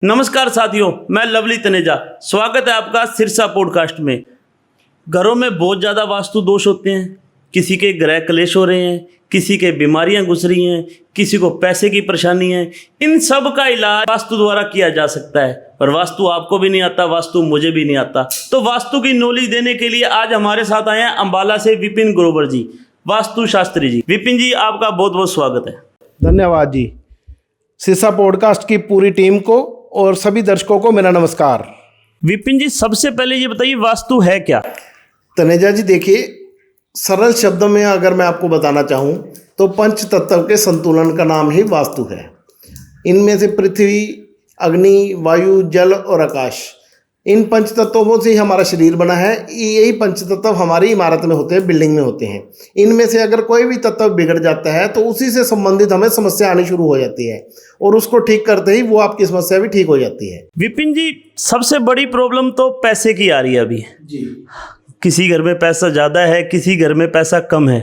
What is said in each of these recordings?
नमस्कार साथियों, मैं लवली तनेजा। स्वागत है आपका सिरसा पॉडकास्ट में। घरों में बहुत ज़्यादा वास्तु दोष होते हैं। किसी के गृह क्लेश हो रहे हैं, किसी के बीमारियां घुस रही हैं, किसी को पैसे की परेशानी है। इन सब का इलाज वास्तु द्वारा किया जा सकता है, पर वास्तु आपको भी नहीं आता, वास्तु मुझे भी नहीं आता। तो वास्तु की नॉलेज देने के लिए आज हमारे साथ आए हैं अंबाला से विपिन ग्रोवर जी, वास्तु शास्त्री जी। विपिन जी, आपका बहुत बहुत स्वागत है। धन्यवाद जी। सिरसा पॉडकास्ट की पूरी टीम को और सभी दर्शकों को मेरा नमस्कार। विपिन जी, सबसे पहले ये बताइए, वास्तु है क्या? तनेजा जी, देखिए, सरल शब्दों में अगर मैं आपको बताना चाहूँ तो पंच तत्व के संतुलन का नाम ही वास्तु है। इनमें से पृथ्वी, अग्नि, वायु, जल और आकाश, इन पंच तत्वों से ही हमारा शरीर बना है। यही पंच तत्व हमारी इमारत में होते हैं, बिल्डिंग में होते हैं। इनमें से अगर कोई भी तत्व बिगड़ जाता है तो उसी से संबंधित हमें समस्या आनी शुरू हो जाती है, और उसको ठीक करते ही वो आपकी समस्या भी ठीक हो जाती है। विपिन जी, सबसे बड़ी प्रॉब्लम तो पैसे की आ रही है अभी जी। किसी घर में पैसा ज़्यादा है, किसी घर में पैसा कम है।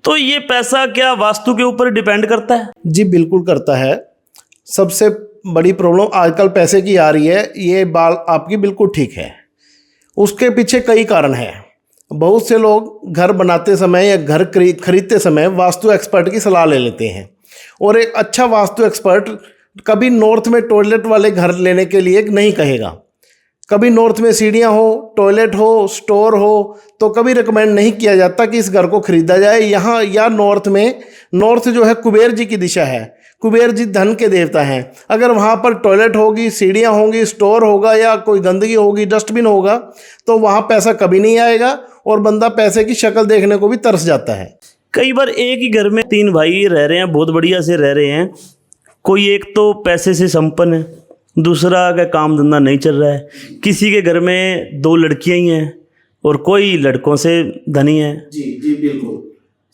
तो ये पैसा क्या वास्तु के ऊपर डिपेंड करता है? जी बिल्कुल करता है। सबसे बड़ी प्रॉब्लम आजकल पैसे की आ रही है, ये बात आपकी बिल्कुल ठीक है। उसके पीछे कई कारण हैं। बहुत से लोग घर बनाते समय या घर खरीदते समय वास्तु एक्सपर्ट की सलाह ले लेते हैं, और एक अच्छा वास्तु एक्सपर्ट कभी नॉर्थ में टॉयलेट वाले घर लेने के लिए नहीं कहेगा। कभी नॉर्थ में सीढ़ियाँ हो, टॉयलेट हो, स्टोर हो, तो कभी रिकमेंड नहीं किया जाता कि इस घर को खरीदा जाए। यहाँ या नॉर्थ जो है कुबेर जी की दिशा है। कुबेर जी धन के देवता हैं। अगर वहाँ पर टॉयलेट होगी, सीढ़ियाँ होंगी, स्टोर होगा या कोई गंदगी होगी, डस्टबिन होगा, तो वहाँ पैसा कभी नहीं आएगा और बंदा पैसे की शक्ल देखने को भी तरस जाता है। कई बार एक ही घर में 3 भाई रह रहे हैं, बहुत बढ़िया से रह रहे हैं। कोई एक तो पैसे से संपन्न है, दूसरा का काम धंधा नहीं चल रहा है। किसी के घर में 2 लड़कियां ही हैं और कोई लड़कों से धनी है। जी बिल्कुल।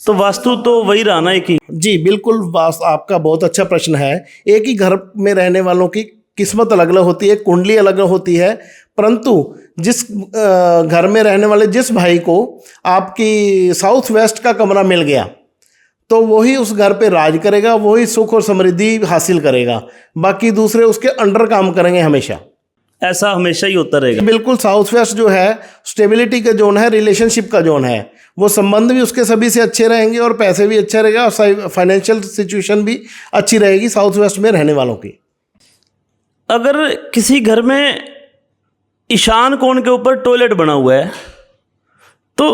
तो वास्तु तो वही रहा ना, एक ही। जी बिल्कुल, आपका बहुत अच्छा प्रश्न है। एक ही घर में रहने वालों की किस्मत अलग अलग होती है, कुंडली अलग अलग होती है, परंतु जिस घर में रहने वाले जिस भाई को आपकी साउथ वेस्ट का कमरा मिल गया, तो वही उस घर पे राज करेगा, वही सुख और समृद्धि हासिल करेगा। बाकी दूसरे उसके अंडर काम करेंगे हमेशा। ऐसा हमेशा ही होता रहेगा। बिल्कुल। साउथ वेस्ट जो है स्टेबिलिटी का जोन है, रिलेशनशिप का जोन है। वो संबंध भी उसके सभी से अच्छे रहेंगे और पैसे भी अच्छे रहेगा और फाइनेंशियल सिचुएशन भी अच्छी रहेगी साउथ वेस्ट में रहने वालों की। अगर किसी घर में ईशान कोण के ऊपर टॉयलेट बना हुआ है तो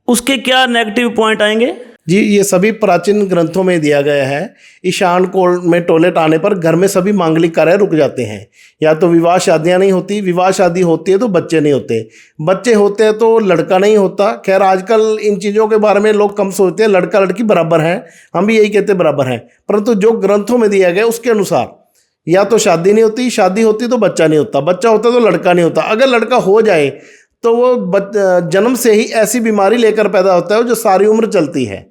उसके क्या नेगेटिव पॉइंट आएंगे? जी, ये सभी प्राचीन ग्रंथों में दिया गया है। ईशान कोण में टॉयलेट आने पर घर में सभी मांगलिक कार्य रुक जाते हैं। या तो विवाह शादियां नहीं होती, विवाह शादी होती है तो बच्चे नहीं होते, बच्चे होते हैं तो लड़का नहीं होता। खैर, आजकल इन चीज़ों के बारे में लोग कम सोचते हैं। लड़का लड़की बराबर हैं, हम भी यही कहते बराबर हैं, परंतु जो ग्रंथों में दिया गया उसके अनुसार या तो शादी नहीं होती, शादी होती तो बच्चा नहीं होता, बच्चा होता तो लड़का नहीं होता। अगर लड़का हो जाए तो वो जन्म से ही ऐसी बीमारी लेकर पैदा होता है जो सारी उम्र चलती है।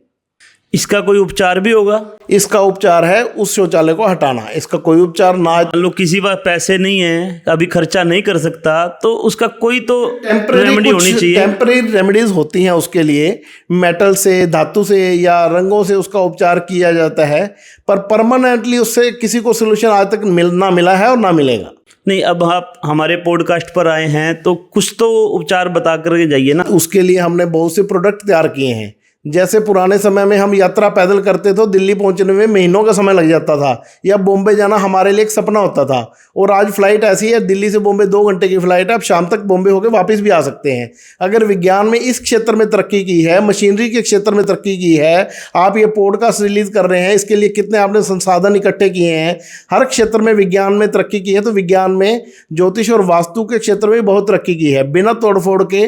इसका कोई उपचार भी होगा? इसका उपचार है उस शौचालय को हटाना। इसका कोई उपचार ना। लोग किसी पास पैसे नहीं है, अभी खर्चा नहीं कर सकता, तो उसका कोई तो रेमेडी होनी चाहिए। टेम्परेरी रेमेडीज होती हैं उसके लिए, मेटल से, धातु से या रंगों से उसका उपचार किया जाता है, पर परमानेंटली उससे किसी को सोल्यूशन आज तक ना मिला है और ना मिलेगा। नहीं, अब आप हमारे पॉडकास्ट पर आए हैं तो कुछ तो उपचार बता करके जाइए ना। उसके लिए हमने बहुत से प्रोडक्ट तैयार किए हैं। जैसे पुराने समय में हम यात्रा पैदल करते थे, दिल्ली पहुंचने में महीनों का समय लग जाता था, या बॉम्बे जाना हमारे लिए एक सपना होता था, और आज फ्लाइट ऐसी है, दिल्ली से बॉम्बे 2 घंटे की फ्लाइट है, आप शाम तक बॉम्बे होकर वापस भी आ सकते हैं। अगर विज्ञान में इस क्षेत्र में तरक्की की है, मशीनरी के क्षेत्र में तरक्की की है, आप ये पॉडकास्ट रिलीज कर रहे हैं, इसके लिए कितने आपने संसाधन इकट्ठे किए हैं, हर क्षेत्र में विज्ञान में तरक्की की है, तो विज्ञान में ज्योतिष और वास्तु के क्षेत्र में बहुत तरक्की की है। बिना तोड़फोड़ के,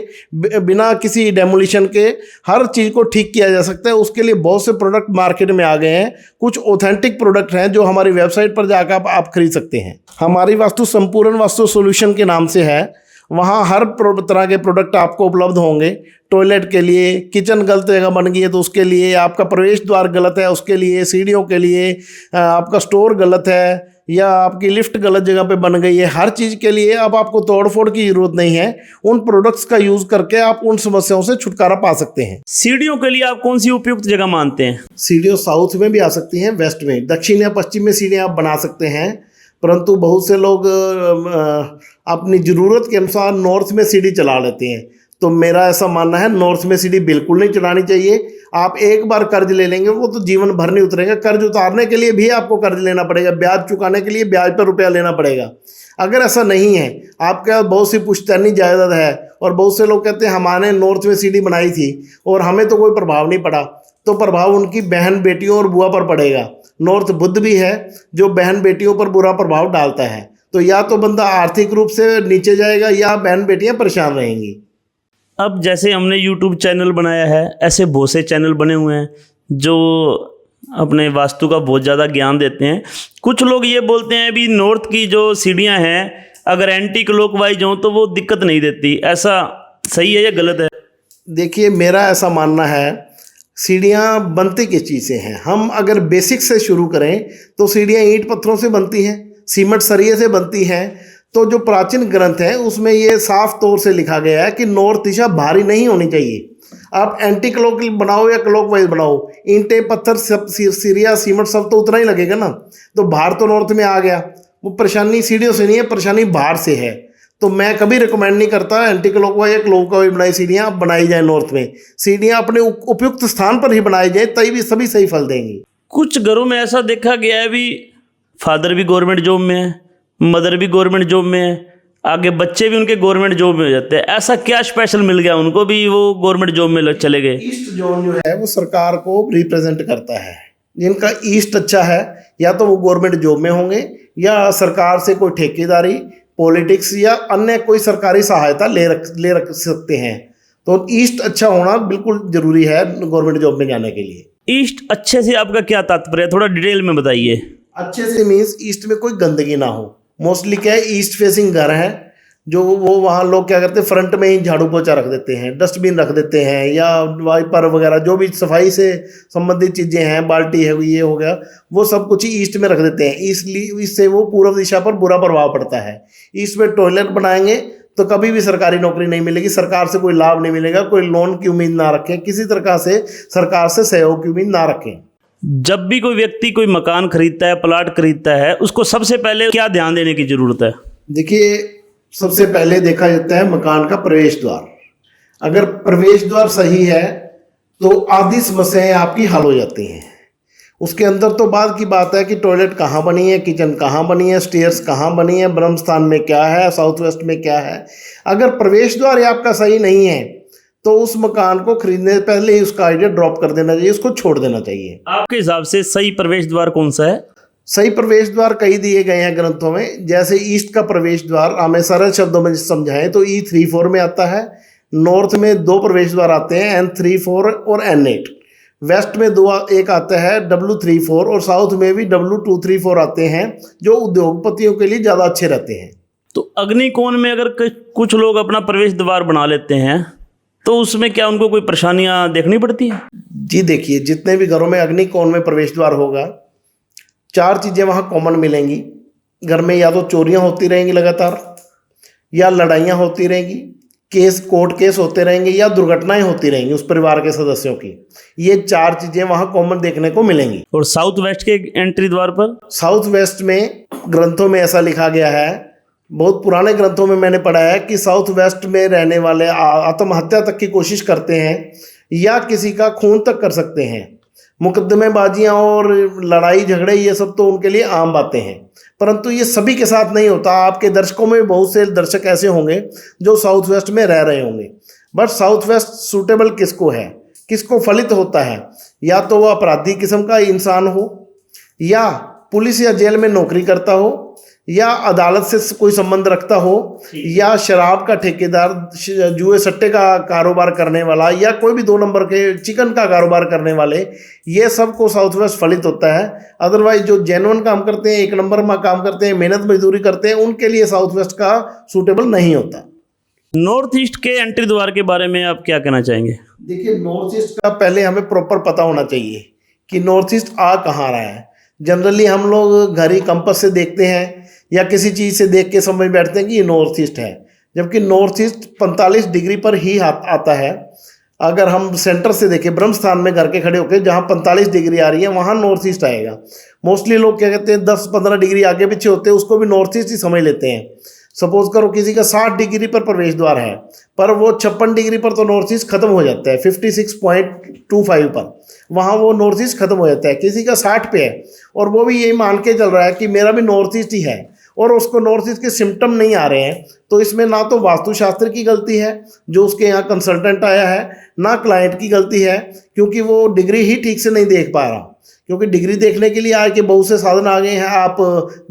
बिना किसी डेमोलिशन के हर चीज़ को ठीक किया जा सकता है। उसके लिए बहुत से प्रोडक्ट मार्केट में आ गए हैं। कुछ ऑथेंटिक प्रोडक्ट हैं जो हमारी वेबसाइट पर जाकर आप खरीद सकते हैं। हमारी वास्तु संपूर्ण वास्तु सॉल्यूशन के नाम से है। वहाँ हर तरह के प्रोडक्ट आपको उपलब्ध होंगे। टॉयलेट के लिए, किचन गलत जगह बन गई है तो उसके लिए, आपका प्रवेश द्वार गलत है उसके लिए, सीढ़ियों के लिए, आपका स्टोर गलत है या आपकी लिफ्ट गलत जगह पे बन गई है, हर चीज़ के लिए अब आपको तोड़फोड़ की जरूरत नहीं है। उन प्रोडक्ट्स का यूज़ करके आप उन समस्याओं से छुटकारा पा सकते हैं। सीढ़ियों के लिए आप कौन सी उपयुक्त जगह मानते हैं? सीढ़ियाँ साउथ में भी आ सकती हैं, वेस्ट में, दक्षिण या पश्चिम में सीढ़ियाँ आप बना सकते हैं। परंतु बहुत से लोग अपनी ज़रूरत के अनुसार नॉर्थ में सीढ़ी चला लेते हैं। तो मेरा ऐसा मानना है नॉर्थ में सीढ़ी बिल्कुल नहीं चढ़ानी चाहिए। आप एक बार कर्ज ले लेंगे वो तो जीवन भर नहीं उतरेगा। कर्ज उतारने के लिए भी आपको कर्ज लेना पड़ेगा, ब्याज चुकाने के लिए ब्याज पर रुपया लेना पड़ेगा। अगर ऐसा नहीं है, आपके पास बहुत सी पुश्तैनी जायदाद है और बहुत से लोग कहते हैं हमारे नॉर्थ में सीढ़ी बनाई थी और हमें तो कोई प्रभाव नहीं पड़ा, तो प्रभाव उनकी बहन बेटियों और बुआ पर पड़ेगा। नॉर्थ बुद्ध भी है जो बहन बेटियों पर बुरा प्रभाव डालता है। तो या तो बंदा आर्थिक रूप से नीचे जाएगा या बहन बेटियां परेशान रहेंगी। अब जैसे हमने यूट्यूब चैनल बनाया है, ऐसे बहुत से चैनल बने हुए हैं जो अपने वास्तु का बहुत ज़्यादा ज्ञान देते हैं। कुछ लोग ये बोलते हैं भी नॉर्थ की जो सीढ़ियाँ हैं अगर एंटी क्लॉकवाइज हों तो वो दिक्कत नहीं देती, ऐसा सही है या गलत है? देखिए, मेरा ऐसा मानना है सीढ़ियाँ बनती किस चीज़ से हैं। हम अगर बेसिक से शुरू करें तो सीढ़ियाँ ईंट पत्थरों से बनती हैं, सीमेंट सरिये से बनती हैं। तो जो प्राचीन ग्रंथ है उसमें ये साफ तौर से लिखा गया है कि नॉर्थ दिशा भारी नहीं होनी चाहिए। आप एंटी क्लॉक बनाओ या क्लॉकवाइज बनाओ, ईंटें पत्थर सब सीरिया सीमेंट सब तो उतना ही लगेगा ना। तो भार तो नॉर्थ में आ गया, वो परेशानी सीढ़ियों से नहीं है, परेशानी भार से है। तो मैं कभी रिकमेंड नहीं करता एंटी क्लॉकवाइज या क्लॉकवाइज बनाई सीढ़ियाँ बनाई जाए नॉर्थ में। सीढ़ियाँ अपने उपयुक्त स्थान पर ही बनाई जाए तभी भी सभी सही फल देंगी। कुछ घरों में ऐसा देखा गया है भी फादर भी गवर्नमेंट जॉब में है, मदर भी गवर्नमेंट जॉब में है, आगे बच्चे भी उनके गवर्नमेंट जॉब में हो जाते हैं। ऐसा क्या स्पेशल मिल गया उनको भी वो गवर्नमेंट जॉब में चले गए? ईस्ट जोन जो है वो सरकार को रिप्रेजेंट करता है। जिनका ईस्ट अच्छा है या तो वो गवर्नमेंट जॉब में होंगे या सरकार से कोई ठेकेदारी, पॉलिटिक्स या अन्य कोई सरकारी सहायता ले रख सकते हैं। तो ईस्ट अच्छा होना बिल्कुल जरूरी है गवर्नमेंट जॉब में जाने के लिए। ईस्ट अच्छे से आपका क्या तात्पर्य है, थोड़ा डिटेल में बताइए। अच्छे से मीन्स ईस्ट में कोई गंदगी ना हो। मोस्टली क्या है, ईस्ट फेसिंग घर है जो वो वहाँ लोग क्या करते हैं फ्रंट में ही झाड़ू पोछा रख देते हैं, डस्टबिन रख देते हैं या वाइपर वगैरह जो भी सफाई से संबंधित चीज़ें हैं, बाल्टी है, ये हो गया, वो सब कुछ ही ईस्ट में रख देते हैं। इसलिए इससे वो पूर्व दिशा पर बुरा प्रभाव पड़ता है। ईस्ट में टॉयलेट बनाएंगे तो कभी भी सरकारी नौकरी नहीं मिलेगी, सरकार से कोई लाभ नहीं मिलेगा। कोई लोन की उम्मीद ना रखें, किसी तरह से सरकार से सहयोग की उम्मीद ना रखें। जब भी कोई व्यक्ति कोई मकान खरीदता है, प्लाट खरीदता है, उसको सबसे पहले क्या ध्यान देने की जरूरत है? देखिए, सबसे पहले देखा जाता है मकान का प्रवेश द्वार। अगर प्रवेश द्वार सही है तो आधी समस्याएं आपकी हल हो जाती हैं। उसके अंदर तो बाद की बात है कि टॉयलेट कहाँ बनी है, किचन कहाँ बनी है, स्टेयर्स कहाँ बनी है, ब्रह्म स्थान में क्या है, साउथ वेस्ट में क्या है। अगर प्रवेश द्वार ही आपका सही नहीं है तो उस मकान को खरीदने से पहले ही उसका आइडिया ड्रॉप कर देना चाहिए, उसको छोड़ देना चाहिए। आपके हिसाब से सही प्रवेश द्वार कौन सा है? सही प्रवेश द्वार कई दिए गए हैं ग्रंथों में। जैसे ईस्ट का प्रवेश द्वार हमें सरल शब्दों में समझाएं तो E34 में आता है। नॉर्थ में 2 प्रवेश द्वार आते हैं, N34 और N8। वेस्ट में एक आता है W34 और साउथ में भी W234 आते हैं जो उद्योगपतियों के लिए ज़्यादा अच्छे रहते हैं। तो अग्निकोण में अगर कुछ लोग अपना प्रवेश द्वार बना लेते हैं तो उसमें क्या उनको कोई परेशानियां देखनी पड़ती है? जी देखिए, जितने भी घरों में अग्निकोण में प्रवेश द्वार होगा, 4 चीज़ें वहाँ कॉमन मिलेंगी। घर में या तो चोरियाँ होती रहेंगी लगातार, या लड़ाइयाँ होती रहेंगी, कोर्ट केस होते रहेंगे, या दुर्घटनाएं होती रहेंगी उस परिवार के सदस्यों की। ये 4 चीज़ें वहाँ कॉमन देखने को मिलेंगी। और साउथ वेस्ट के एंट्री द्वार पर? साउथ वेस्ट में ग्रंथों में ऐसा लिखा गया है, बहुत पुराने ग्रंथों में मैंने पढ़ा है कि साउथ वेस्ट में रहने वाले आत्महत्या तक की कोशिश करते हैं या किसी का खून तक कर सकते हैं। मुकदमेबाजियाँ और लड़ाई झगड़े ये सब तो उनके लिए आम बातें हैं, परंतु ये सभी के साथ नहीं होता। आपके दर्शकों में बहुत से दर्शक ऐसे होंगे जो साउथ वेस्ट में रह रहे होंगे, बट साउथ वेस्ट सूटेबल किसको है, किसको फलित होता है? या तो वो अपराधी किस्म का इंसान हो, या पुलिस या जेल में नौकरी करता हो, या अदालत से कोई संबंध रखता हो, या शराब का ठेकेदार, जुए सट्टे का कारोबार करने वाला, या कोई भी 2 नंबर के चिकन का कारोबार करने वाले, ये सब को साउथ वेस्ट फलित होता है। अदरवाइज जो जेन्युइन काम करते हैं, 1 नंबर में काम करते हैं, मेहनत मजदूरी करते हैं, उनके लिए साउथ वेस्ट का सूटेबल नहीं होता। नॉर्थ ईस्ट के एंट्री द्वार के बारे में आप क्या कहना चाहेंगे? देखिए, नॉर्थ ईस्ट का पहले हमें प्रॉपर पता होना चाहिए कि नॉर्थ ईस्ट आ कहाँ रहा है। जनरली हम लोग घड़ी कंपास से देखते हैं या किसी चीज़ से देख के समझ बैठते हैं कि ये नॉर्थ ईस्ट है, जबकि नॉर्थ ईस्ट 45 डिग्री पर ही आता है। अगर हम सेंटर से देखें, ब्रह्म स्थान में घर के खड़े होकर जहाँ 45 डिग्री आ रही है वहाँ नॉर्थ ईस्ट आएगा। मोस्टली लोग क्या कहते हैं 10-15 डिग्री आगे पीछे होते हैं, उसको भी नॉर्थ ईस्ट ही समझ लेते हैं। सपोज करो किसी का 60 डिग्री पर प्रवेश द्वार है, पर वो 56 डिग्री पर तो नॉर्थ ईस्ट खत्म हो जाता है, 56.25 पर वहाँ वो नॉर्थ ईस्ट खत्म हो जाता है। किसी का 60 पे है और वो भी यही मान के चल रहा है कि मेरा भी नॉर्थ ईस्ट ही है और उसको नॉर्थ ईस्ट के सिम्टम नहीं आ रहे हैं, तो इसमें ना तो वास्तुशास्त्र की गलती है जो उसके यहाँ कंसल्टेंट आया है, ना क्लाइंट की गलती है क्योंकि वो डिग्री ही ठीक से नहीं देख पा रहा। क्योंकि डिग्री देखने के लिए आज के बहुत से साधन आ गए हैं, आप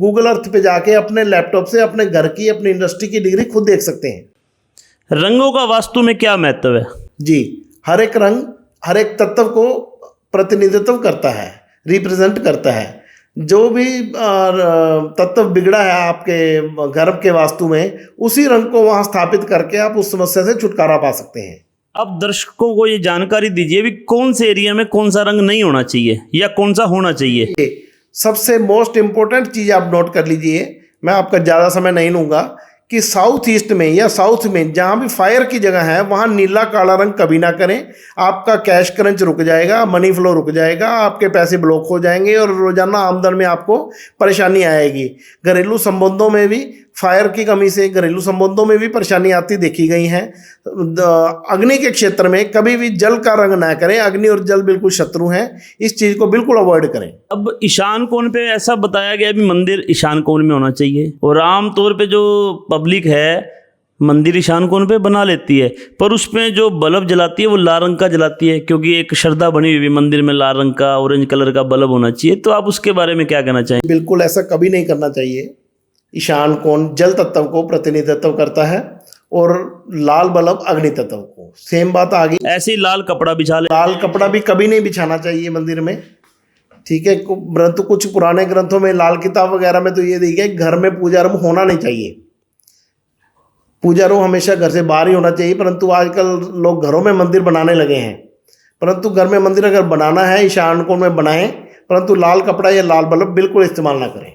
गूगल अर्थ पे जाके अपने लैपटॉप से अपने घर की, अपनी इंडस्ट्री की डिग्री खुद देख सकते हैं। रंगों का वास्तु में क्या महत्व है? जी, हर एक रंग हर एक तत्व को प्रतिनिधित्व करता है, रिप्रेजेंट करता है। जो भी तत्व बिगड़ा है आपके घर के वास्तु में, उसी रंग को वहाँ स्थापित करके आप उस समस्या से छुटकारा पा सकते हैं। अब दर्शकों को ये जानकारी दीजिए भी कौन से एरिया में कौन सा रंग नहीं होना चाहिए या कौन सा होना चाहिए। सबसे मोस्ट इम्पोर्टेंट चीज़ आप नोट कर लीजिए, मैं आपका ज़्यादा समय नहीं लूँगा, कि साउथ ईस्ट में या साउथ में जहाँ भी फायर की जगह है वहाँ नीला काला रंग कभी ना करें। आपका कैश क्रंच रुक जाएगा, मनी फ्लो रुक जाएगा, आपके पैसे ब्लॉक हो जाएंगे और रोजाना आमदन में आपको परेशानी आएगी। घरेलू संबंधों में भी फायर की कमी से घरेलू संबंधों में भी परेशानी आती देखी गई है। अग्नि के क्षेत्र में कभी भी जल का रंग ना करें, अग्नि और जल बिल्कुल शत्रु हैं, इस चीज़ को बिल्कुल अवॉइड करें। अब ईशान कोण पे ऐसा बताया गया भी मंदिर ईशान कोण में होना चाहिए और आमतौर पे जो पब्लिक है मंदिर ईशान कोण पे बना लेती है, पर उसमें जो बल्ब जलाती है वो लाल रंग का जलाती है क्योंकि एक श्रद्धा बनी हुई है मंदिर में लाल रंग का ऑरेंज कलर का बल्ब होना चाहिए। तो आप उसके बारे में क्या कहना चाहेंगे? बिल्कुल ऐसा कभी नहीं करना चाहिए। ईशान कोण जल तत्व को प्रतिनिधित्व करता है और लाल बल्ब अग्नि तत्व को। सेम बात आ गई। ऐसे ही लाल कपड़ा बिछा ले। लाल कपड़ा भी कभी नहीं बिछाना चाहिए मंदिर में, ठीक है। परंतु कुछ पुराने ग्रंथों में, लाल किताब वगैरह में तो ये देखिए घर में पूजा रूम होना नहीं चाहिए। पूजा रूम हमेशा घर से बाहर ही होना चाहिए, परंतु आजकल लोग घरों में मंदिर बनाने लगे हैं। परंतु घर में मंदिर अगर बनाना है ईशान कोण में बनाएं, परंतु लाल कपड़ा या लाल बल्ब बिल्कुल इस्तेमाल ना करें।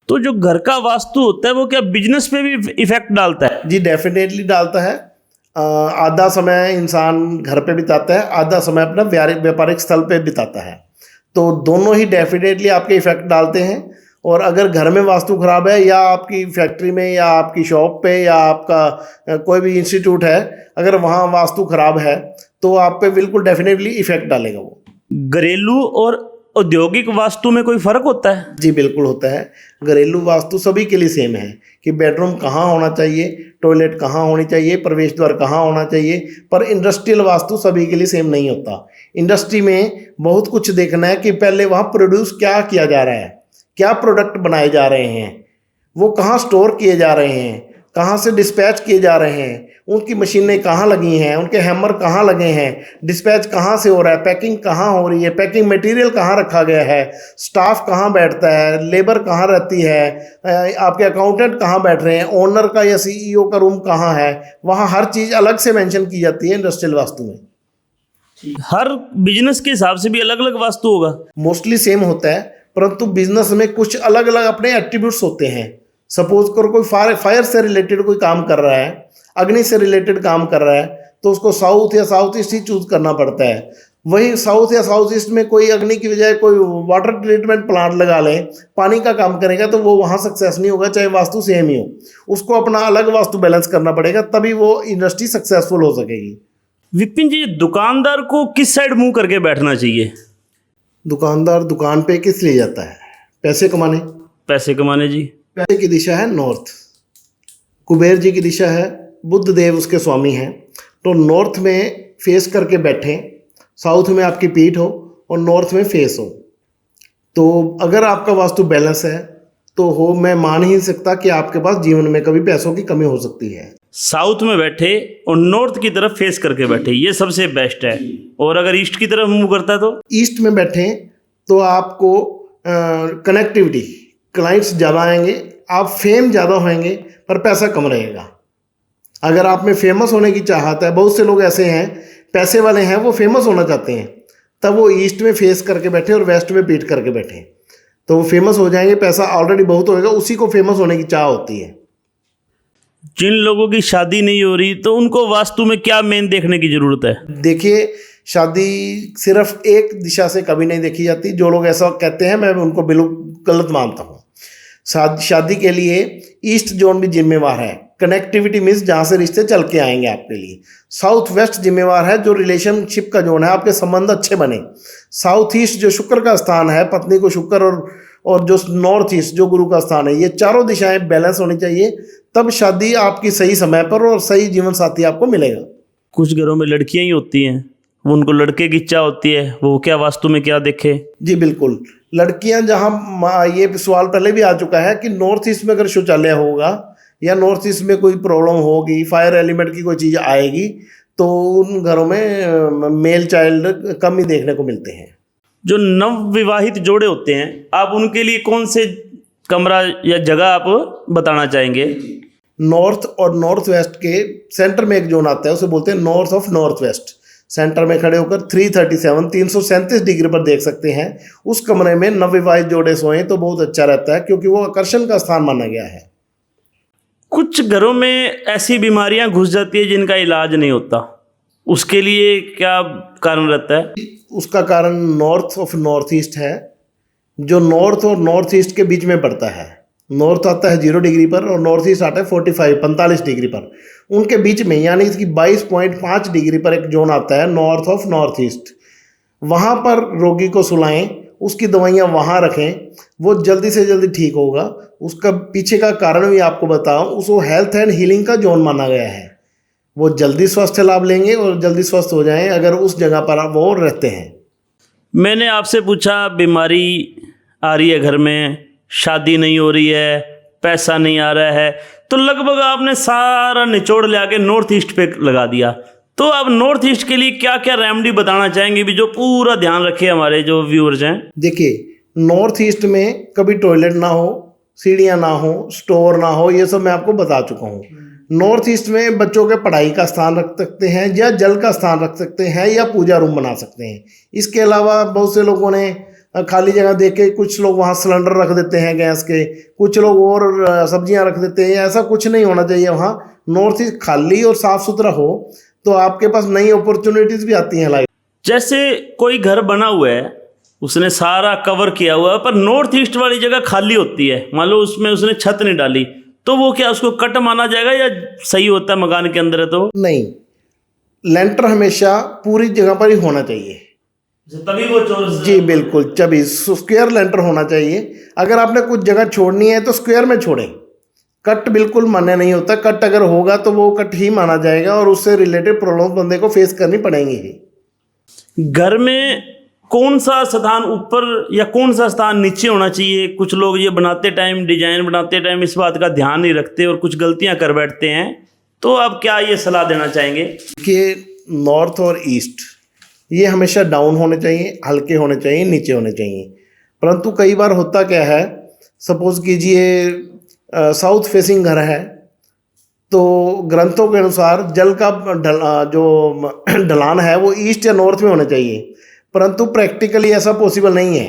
तो जो घर का वास्तु होता है वो क्या बिजनेस पे भी इफेक्ट डालता है? जी डेफिनेटली डालता है। आधा समय इंसान घर पे बिताता है, आधा समय अपना व्यापारिक स्थल पे बिताता है, तो दोनों ही डेफिनेटली आपके इफेक्ट डालते हैं। और अगर घर में वास्तु खराब है या आपकी फैक्ट्री में या आपकी शॉप पे या आपका कोई भी इंस्टीट्यूट है, अगर वहाँ वास्तु खराब है तो आप पे बिल्कुल डेफिनेटली इफेक्ट डालेगा वो। घरेलू और औद्योगिक वास्तु में कोई फर्क होता है? जी बिल्कुल होता है। घरेलू वास्तु सभी के लिए सेम है कि बेडरूम कहाँ होना चाहिए, टॉयलेट कहाँ होनी चाहिए, प्रवेश द्वार कहाँ होना चाहिए, पर इंडस्ट्रियल वास्तु सभी के लिए सेम नहीं होता। इंडस्ट्री में बहुत कुछ देखना है कि पहले वहाँ प्रोड्यूस क्या किया जा रहा है, क्या प्रोडक्ट बनाए जा रहे हैं, वो कहाँ स्टोर किए जा रहे हैं, कहाँ से डिस्पैच किए जा रहे हैं, उनकी मशीनें कहाँ लगी हैं, उनके हैमर कहाँ लगे हैं, डिस्पैच कहाँ से हो रहा है, पैकिंग कहाँ हो रही है, पैकिंग मटेरियल कहाँ रखा गया है, स्टाफ कहाँ बैठता है, लेबर कहाँ रहती है, आपके अकाउंटेंट कहाँ बैठ रहे हैं, ओनर का या सीईओ का रूम कहाँ है, वहाँ हर चीज़ अलग से मेंशन की जाती है इंडस्ट्रियल वास्तु में। हर बिजनेस के हिसाब से भी अलग अलग वास्तु होगा? मोस्टली सेम होता है, परंतु बिजनेस में कुछ अलग अलग अपने एट्रीब्यूट्स होते हैं। सपोज करो कोई फायर से रिलेटेड कोई काम कर रहा है, अग्नि से रिलेटेड काम कर रहा है, तो उसको साउथ या साउथ ईस्ट ही चूज करना पड़ता है। वहीं साउथ या साउथ ईस्ट में कोई अग्नि की बजाय कोई वाटर ट्रीटमेंट प्लांट लगा ले, पानी का काम करेगा, तो वो वहाँ सक्सेस नहीं होगा, चाहे वास्तु सेम ही हो। उसको अपना अलग वास्तु बैलेंस करना पड़ेगा, तभी वो इंडस्ट्री सक्सेसफुल हो सकेगी। विपिन जी, दुकानदार को किस साइड मुंह करके बैठना चाहिए? दुकानदार दुकान पे किस लिए जाता है? पैसे कमाने। पैसे कमाने जी। पैसे की दिशा है नॉर्थ, कुबेर जी की दिशा है, बुद्ध देव उसके स्वामी हैं, तो नॉर्थ में फेस करके बैठें, साउथ में आपकी पीठ हो और नॉर्थ में फेस हो। तो अगर आपका वास्तु बैलेंस है तो हो, मैं मान ही नहीं सकता कि आपके पास जीवन में कभी पैसों की कमी हो सकती है। साउथ में बैठे और नॉर्थ की तरफ फेस करके बैठे, ये सबसे बेस्ट है। और अगर ईस्ट की तरफ मुंह करता है तो? ईस्ट में बैठें तो आपको कनेक्टिविटी, क्लाइंट्स ज़्यादा आएंगे, आप फेम ज़्यादा होंगे, पर पैसा कम रहेगा। अगर आप में फेमस होने की चाहत है, बहुत से लोग ऐसे हैं पैसे वाले हैं, वो फेमस होना चाहते हैं, तब वो ईस्ट में फेस करके बैठे और वेस्ट में पीठ करके बैठे, तो वो फेमस हो जाएंगे, पैसा ऑलरेडी बहुत होएगा, उसी को फेमस होने की चाह होती है। जिन लोगों की शादी नहीं हो रही तो उनको वास्तु में क्या मेन देखने की जरूरत है? देखिए, शादी सिर्फ एक दिशा से कभी नहीं देखी जाती। जो लोग ऐसा कहते हैं मैं उनको बिल्कुल गलत मानता हूँ। शादी के लिए ईस्ट जोन भी जिम्मेवार है। कनेक्टिविटी मीन्स जहाँ से रिश्ते चल के आएंगे आपके लिए। साउथ वेस्ट जिम्मेवार है, जो रिलेशनशिप का जोन है, आपके संबंध अच्छे बने। साउथ ईस्ट जो शुक्र का स्थान है, पत्नी को शुक्र, और जो नॉर्थ ईस्ट जो गुरु का स्थान है, ये चारों दिशाएं बैलेंस होनी चाहिए, तब शादी आपकी सही समय पर और सही जीवन साथी आपको मिलेगा। कुछ घरों में लड़कियां ही होती हैं, वो उनको लड़के की इच्छा होती है, वो क्या वास्तु में क्या देखे? जी बिल्कुल, लड़कियां जहाँ, ये सवाल पहले भी आ चुका है कि नॉर्थ ईस्ट में अगर शौचालय होगा या नॉर्थ ईस्ट में कोई प्रॉब्लम होगी, फायर एलिमेंट की कोई चीज़ आएगी, तो उन घरों में मेल चाइल्ड कम ही देखने को मिलते हैं। जो नव विवाहित जोड़े होते हैं, आप उनके लिए कौन से कमरा या जगह आप बताना चाहेंगे? नॉर्थ और नॉर्थ वेस्ट के सेंटर में एक जोन आता है, उसे बोलते हैं north of north west. Centre में खड़े होकर 337 डिग्री पर देख सकते हैं। उस कमरे में नवविवाहित जोड़े सोएं तो बहुत अच्छा रहता है, क्योंकि वो आकर्षण का स्थान माना गया है। कुछ घरों में ऐसी बीमारियां घुस जाती है जिनका इलाज नहीं होता, उसके लिए क्या कारण रहता है? उसका कारण नॉर्थ ऑफ नॉर्थ ईस्ट है, जो नॉर्थ और नॉर्थ ईस्ट के बीच में पड़ता है। नॉर्थ आता है 0 डिग्री पर और नॉर्थ ईस्ट आता है 45 डिग्री पर। उनके बीच में यानी कि 22.5 डिग्री पर एक जोन आता है नॉर्थ ऑफ नॉर्थ ईस्ट। वहाँ पर रोगी को सुलाएं, उसकी दवाइयाँ वहाँ रखें, वो जल्दी से जल्दी ठीक होगा। उसका पीछे का कारण भी आपको बताऊँ, उसको हेल्थ एंड हीलिंग का जोन माना गया है। वो जल्दी स्वास्थ्य लाभ लेंगे और जल्दी स्वस्थ हो जाएं अगर उस जगह पर वो रहते हैं। मैंने आपसे पूछा बीमारी आ रही है घर में, शादी नहीं हो रही है, पैसा नहीं आ रहा है, तो लगभग आपने सारा निचोड़ ले आके नॉर्थ ईस्ट पे लगा दिया। तो अब नॉर्थ ईस्ट के लिए क्या क्या रेमेडी बताना चाहेंगे भी जो पूरा ध्यान रखे हमारे जो व्यूअर्स हैं? देखिए, नॉर्थ ईस्ट में कभी टॉयलेट ना हो, सीढ़ियाँ ना हो, स्टोर ना हो, ये सब मैं आपको बता चुका हूँ। नॉर्थ ईस्ट में बच्चों के पढ़ाई का स्थान रख सकते हैं या जल का स्थान रख सकते हैं या पूजा रूम बना सकते हैं। इसके अलावा बहुत से लोगों ने खाली जगह देख के कुछ लोग वहाँ सिलेंडर रख देते हैं गैस के, कुछ लोग और सब्जियां रख देते हैं। ऐसा कुछ नहीं होना चाहिए। वहाँ नॉर्थ ईस्ट खाली और साफ सुथरा हो तो आपके पास नई अपॉर्चुनिटीज भी आती हैं लाइफ। जैसे कोई घर बना हुआ है, उसने सारा कवर किया हुआ है, पर नॉर्थ ईस्ट वाली जगह खाली होती है, मान लो उसमें उसने छत नहीं डाली, तो वो क्या उसको कट माना जाएगा या सही होता है मकान के अंदर है? तो नहीं, लेंटर हमेशा पूरी जगह पर ही होना चाहिए। तभी वो चोरस। जी बिल्कुल, तभी स्क्वायर लेंटर होना चाहिए। अगर आपने कुछ जगह छोड़नी है तो स्क्वायर में छोड़ें। कट बिल्कुल मान्य नहीं होता। कट अगर होगा तो वो कट ही माना जाएगा और उससे रिलेटेड प्रॉब्लम बंदे को फेस करनी पड़ेंगी ही। घर में कौन सा स्थान ऊपर या कौन सा स्थान नीचे होना चाहिए? कुछ लोग ये बनाते टाइम, डिजाइन बनाते टाइम इस बात का ध्यान नहीं रखते और कुछ गलतियां कर बैठते हैं, तो आप क्या ये सलाह देना चाहेंगे? कि नॉर्थ और ईस्ट ये हमेशा डाउन होने चाहिए, हल्के होने चाहिए, नीचे होने चाहिए। परंतु कई बार होता क्या है, सपोज कीजिए साउथ फेसिंग घर है, तो ग्रंथों के अनुसार जल का जो ढलान है वो ईस्ट या नॉर्थ में होना चाहिए, परंतु प्रैक्टिकली ऐसा पॉसिबल नहीं है।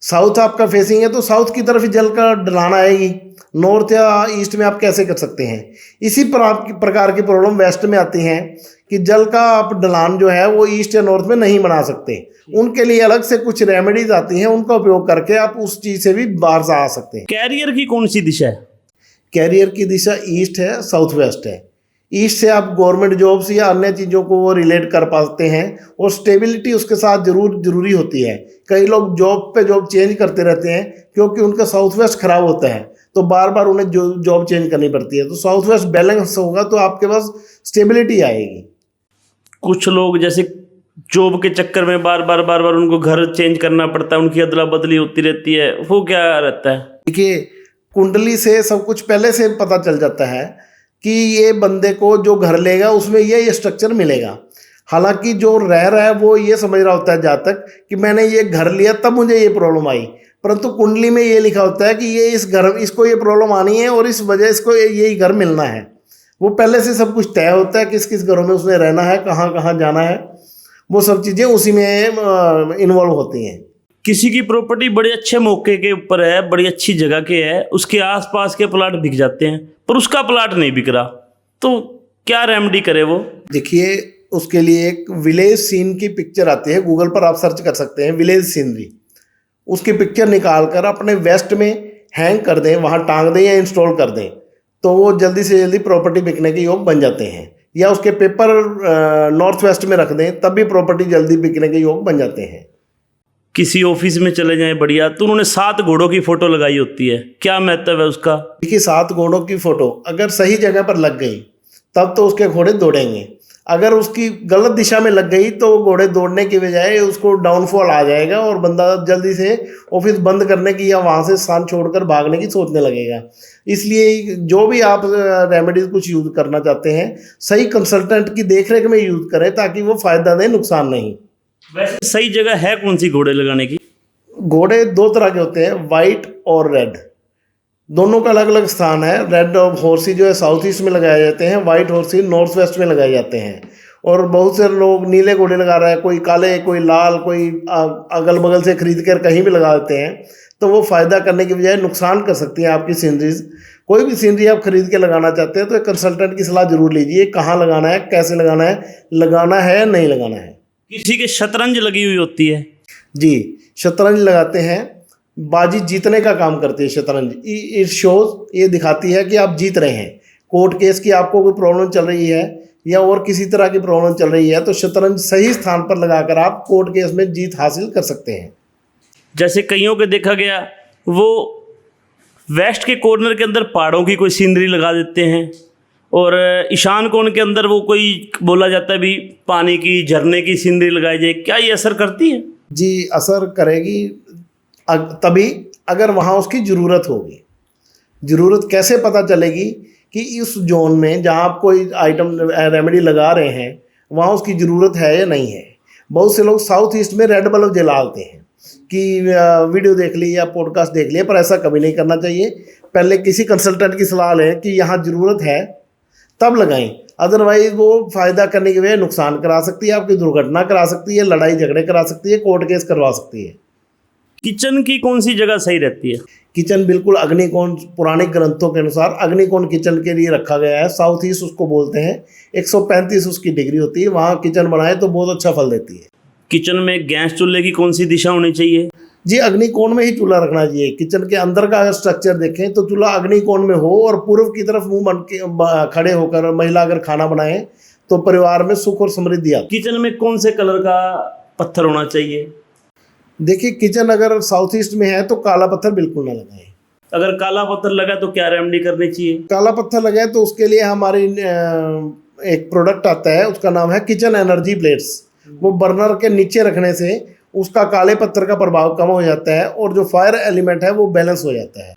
साउथ आपका फेसिंग है तो साउथ की तरफ ही जल का ढलान आएगी, नॉर्थ या ईस्ट में आप कैसे कर सकते हैं? इसी प्रकार की प्रॉब्लम वेस्ट में आती हैं कि जल का आप ढलान जो है वो ईस्ट या नॉर्थ में नहीं बना सकते। उनके लिए अलग से कुछ रेमेडीज आती हैं, उनका उपयोग करके आप उस चीज़ से भी बाहर से आ सकते हैं। कैरियर की कौन सी दिशा है? कैरियर की दिशा ईस्ट है, साउथ वेस्ट है। ईस्ट से आप गवर्नमेंट जॉब्स या अन्य चीज़ों को वो रिलेट कर पाते हैं और स्टेबिलिटी उसके साथ जरूरी होती है। कई लोग जॉब पे जॉब चेंज करते रहते हैं क्योंकि उनका साउथ वेस्ट खराब होता है, तो बार बार उन्हें जॉब चेंज करनी पड़ती है। तो साउथ वेस्ट बैलेंस होगा तो आपके पास स्टेबिलिटी आएगी। कुछ लोग जैसे जॉब के चक्कर में बार बार उनको घर चेंज करना पड़ता है, उनकी अदला बदली होती रहती है, वो क्या रहता है? देखिए, कुंडली से सब कुछ पहले से पता चल जाता है कि ये बंदे को जो घर लेगा उसमें ये स्ट्रक्चर मिलेगा। हालांकि जो रह रहा है वो ये समझ रहा होता है जहाँ तक कि मैंने ये घर लिया तब मुझे ये प्रॉब्लम आई, परंतु कुंडली में ये लिखा होता है कि ये इसको ये प्रॉब्लम आनी है और इस वजह इसको यही घर मिलना है। वो पहले से सब कुछ तय होता है, किस किस घरों में उसने रहना है, कहाँ कहाँ जाना है, वो सब चीज़ें उसी में इन्वॉल्व होती हैं। किसी की प्रॉपर्टी बड़े अच्छे मौके के ऊपर है, बड़ी अच्छी जगह के है, उसके आसपास के प्लाट बिक जाते हैं पर उसका प्लाट नहीं बिक रहा, तो क्या रेमेडी करे वो? देखिए, उसके लिए एक विलेज सीन की पिक्चर आती है, गूगल पर आप सर्च कर सकते हैं विलेज सीनरी। उसकी पिक्चर निकाल कर अपने वेस्ट में हैंग कर दें, वहाँ टांग दें या इंस्टॉल कर दें, तो वो जल्दी से जल्दी प्रॉपर्टी बिकने के योग बन जाते हैं। या उसके पेपर नॉर्थ वेस्ट में रख दें, तब भी प्रॉपर्टी जल्दी बिकने के योग बन जाते हैं। किसी ऑफिस में चले जाएं बढ़िया, तो उन्होंने 7 घोड़ों की फोटो लगाई होती है, क्या महत्व है उसका? देखिए, 7 घोड़ों की फोटो अगर सही जगह पर लग गई तब तो उसके घोड़े दौड़ेंगे। अगर उसकी गलत दिशा में लग गई तो घोड़े दौड़ने की बजाय उसको डाउनफॉल आ जाएगा और बंदा जल्दी से ऑफिस बंद करने की या वहाँ से स्थान छोड़कर भागने की सोचने लगेगा। इसलिए जो भी आप रेमेडीज कुछ यूज़ करना चाहते हैं, सही कंसल्टेंट की देखरेख में यूज़ करें ताकि वो फ़ायदा दें, नुकसान नहीं। वैसे सही जगह है कौन सी घोड़े लगाने की? घोड़े 2 तरह के होते हैं, वाइट और रेड। दोनों का अलग अलग स्थान है। रेड हॉर्सी जो है साउथ ईस्ट में लगाए जाते हैं, वाइट हॉर्सी नॉर्थ वेस्ट में लगाए जाते हैं। और बहुत से लोग नीले घोड़े लगा रहे हैं, कोई काले, कोई लाल, कोई अगल बगल से खरीद कर कहीं भी लगा देते हैं, तो वो फ़ायदा करने की बजाय नुकसान कर सकती है आपकी सीनरीज। कोई भी सीनरी आप खरीद के लगाना चाहते हैं तो एक कंसल्टेंट की सलाह जरूर लीजिए, कहाँ लगाना है, कैसे लगाना है या नहीं लगाना है। किसी के शतरंज लगी हुई होती है। जी, शतरंज लगाते हैं, बाजी जीतने का काम करती है शतरंज। इट शोज, ये दिखाती है कि आप जीत रहे हैं। कोर्ट केस की आपको कोई प्रॉब्लम चल रही है या और किसी तरह की प्रॉब्लम चल रही है, तो शतरंज सही स्थान पर लगाकर आप कोर्ट केस में जीत हासिल कर सकते हैं। जैसे कईयों के देखा गया, वो वेस्ट के कॉर्नर के अंदर पहाड़ों की कोई सीनरी लगा देते हैं और ईशान कोण के अंदर वो कोई बोला जाता है भी पानी की, झरने की सीनरी लगाई जाए, क्या ये असर करती है? जी, असर करेगी तभी अगर वहाँ उसकी ज़रूरत होगी। ज़रूरत कैसे पता चलेगी कि इस जोन में जहाँ आप कोई आइटम रेमेडी लगा रहे हैं वहाँ उसकी ज़रूरत है या नहीं है। बहुत से लोग साउथ ईस्ट में रेड बल्ब जलाते हैं कि वीडियो देख ली या पॉडकास्ट देख लिया, पर ऐसा कभी नहीं करना चाहिए। पहले किसी कंसल्टेंट की सलाह लें कि यहाँ ज़रूरत है, तब लगाएं। अदरवाइज वो फ़ायदा करने की वजह नुकसान करा सकती है, आपकी दुर्घटना करा सकती है, लड़ाई झगड़े करा सकती है, कोर्ट केस करवा सकती है। किचन की कौन सी जगह सही रहती है? किचन बिल्कुल अग्निकोण, पुराने ग्रंथों के अनुसार अग्निकोण किचन के लिए रखा गया है। साउथ ईस्ट उसको बोलते हैं। 135 उसकी डिग्री होती है, वहाँ किचन बनाए तो बहुत अच्छा फल देती है। किचन में गैस चूल्हे की कौन सी दिशा होनी चाहिए? जी, अग्निकोण में ही चूल्हा रखना चाहिए। किचन के अंदर का अगर स्ट्रक्चर देखें तो चूल्हा अग्निकोण में हो और पूर्व की तरफ मुंह बन के खड़े होकर महिला अगर खाना बनाए तो परिवार में सुख और समृद्धि आती है। किचन में कौन से कलर का पत्थर होना चाहिए? देखिए, किचन अगर साउथ ईस्ट में है तो काला पत्थर बिल्कुल ना लगाएं। अगर काला पत्थर लगा तो क्या रेमेडी करनी चाहिए? काला पत्थर लगाए तो उसके लिए हमारी एक प्रोडक्ट आता है, उसका नाम है किचन एनर्जी प्लेट्स। वो बर्नर के नीचे रखने से उसका काले पत्थर का प्रभाव कम हो जाता है और जो फायर एलिमेंट है वो बैलेंस हो जाता है।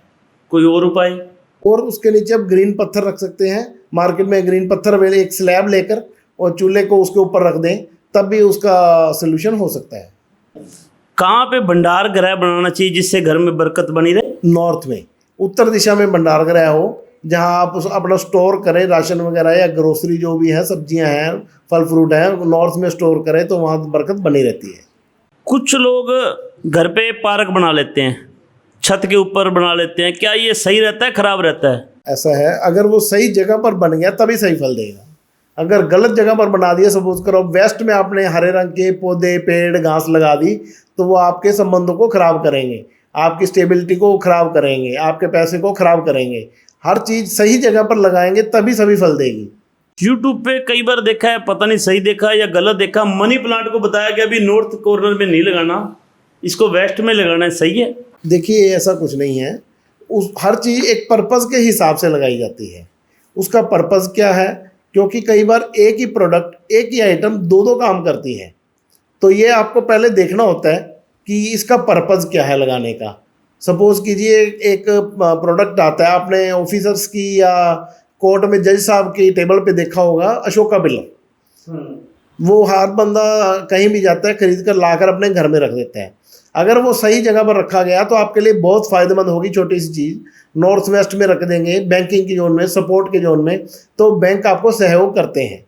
कोई और उपाय? और उसके नीचे आप ग्रीन पत्थर रख सकते हैं। मार्केट में ग्रीन पत्थर एक स्लैब लेकर और चूल्हे को उसके ऊपर रख दें, तब भी उसका सोल्यूशन हो सकता है। कहाँ पे भंडार गृह बनाना चाहिए जिससे घर में बरकत बनी रहे? नॉर्थ में, उत्तर दिशा में भंडार गृह हो, जहाँ आप अपना स्टोर करें राशन वगैरह या ग्रोसरी जो भी है, सब्जियां हैं, फल फ्रूट हैं, नॉर्थ में स्टोर करें तो वहाँ बरकत बनी रहती है। कुछ लोग घर पे पार्क बना लेते हैं, छत के ऊपर बना लेते हैं, क्या ये सही रहता है, खराब रहता है? ऐसा है, अगर वो सही जगह पर बन गया तभी सही फल देगा। अगर गलत जगह पर बना दिया, सपोज करो वेस्ट में आपने हरे रंग के पौधे, पेड़, घास लगा दी, तो वो आपके संबंधों को खराब करेंगे, आपकी स्टेबिलिटी को खराब करेंगे, आपके पैसे को खराब करेंगे। हर चीज़ सही जगह पर लगाएंगे तभी सभी फल देगी। यूट्यूब पे कई बार देखा है, पता नहीं सही देखा या गलत देखा, मनी प्लांट को बताया गया अभी नॉर्थ कॉर्नर में नहीं लगाना, इसको वेस्ट में लगाना है, सही है? देखिए, ऐसा कुछ नहीं है। हर चीज़ एक पर्पज़ के हिसाब से लगाई जाती है। उसका पर्पज़ क्या है, क्योंकि कई बार एक ही प्रोडक्ट, एक ही आइटम दो काम करती है, तो ये आपको पहले देखना होता है कि इसका पर्पज़ क्या है लगाने का। सपोज कीजिए एक प्रोडक्ट आता है, आपने ऑफिसर्स की या कोर्ट में जज साहब की टेबल पे देखा होगा अशोका बिल्ला। वो हर बंदा कहीं भी जाता है खरीद कर लाकर अपने घर में रख देता है। अगर वो सही जगह पर रखा गया तो आपके लिए बहुत फ़ायदेमंद होगी। छोटी सी चीज़ नॉर्थ वेस्ट में रख देंगे, बैंकिंग की जोन में, सपोर्ट के जोन में, तो बैंक आपको सहयोग करते हैं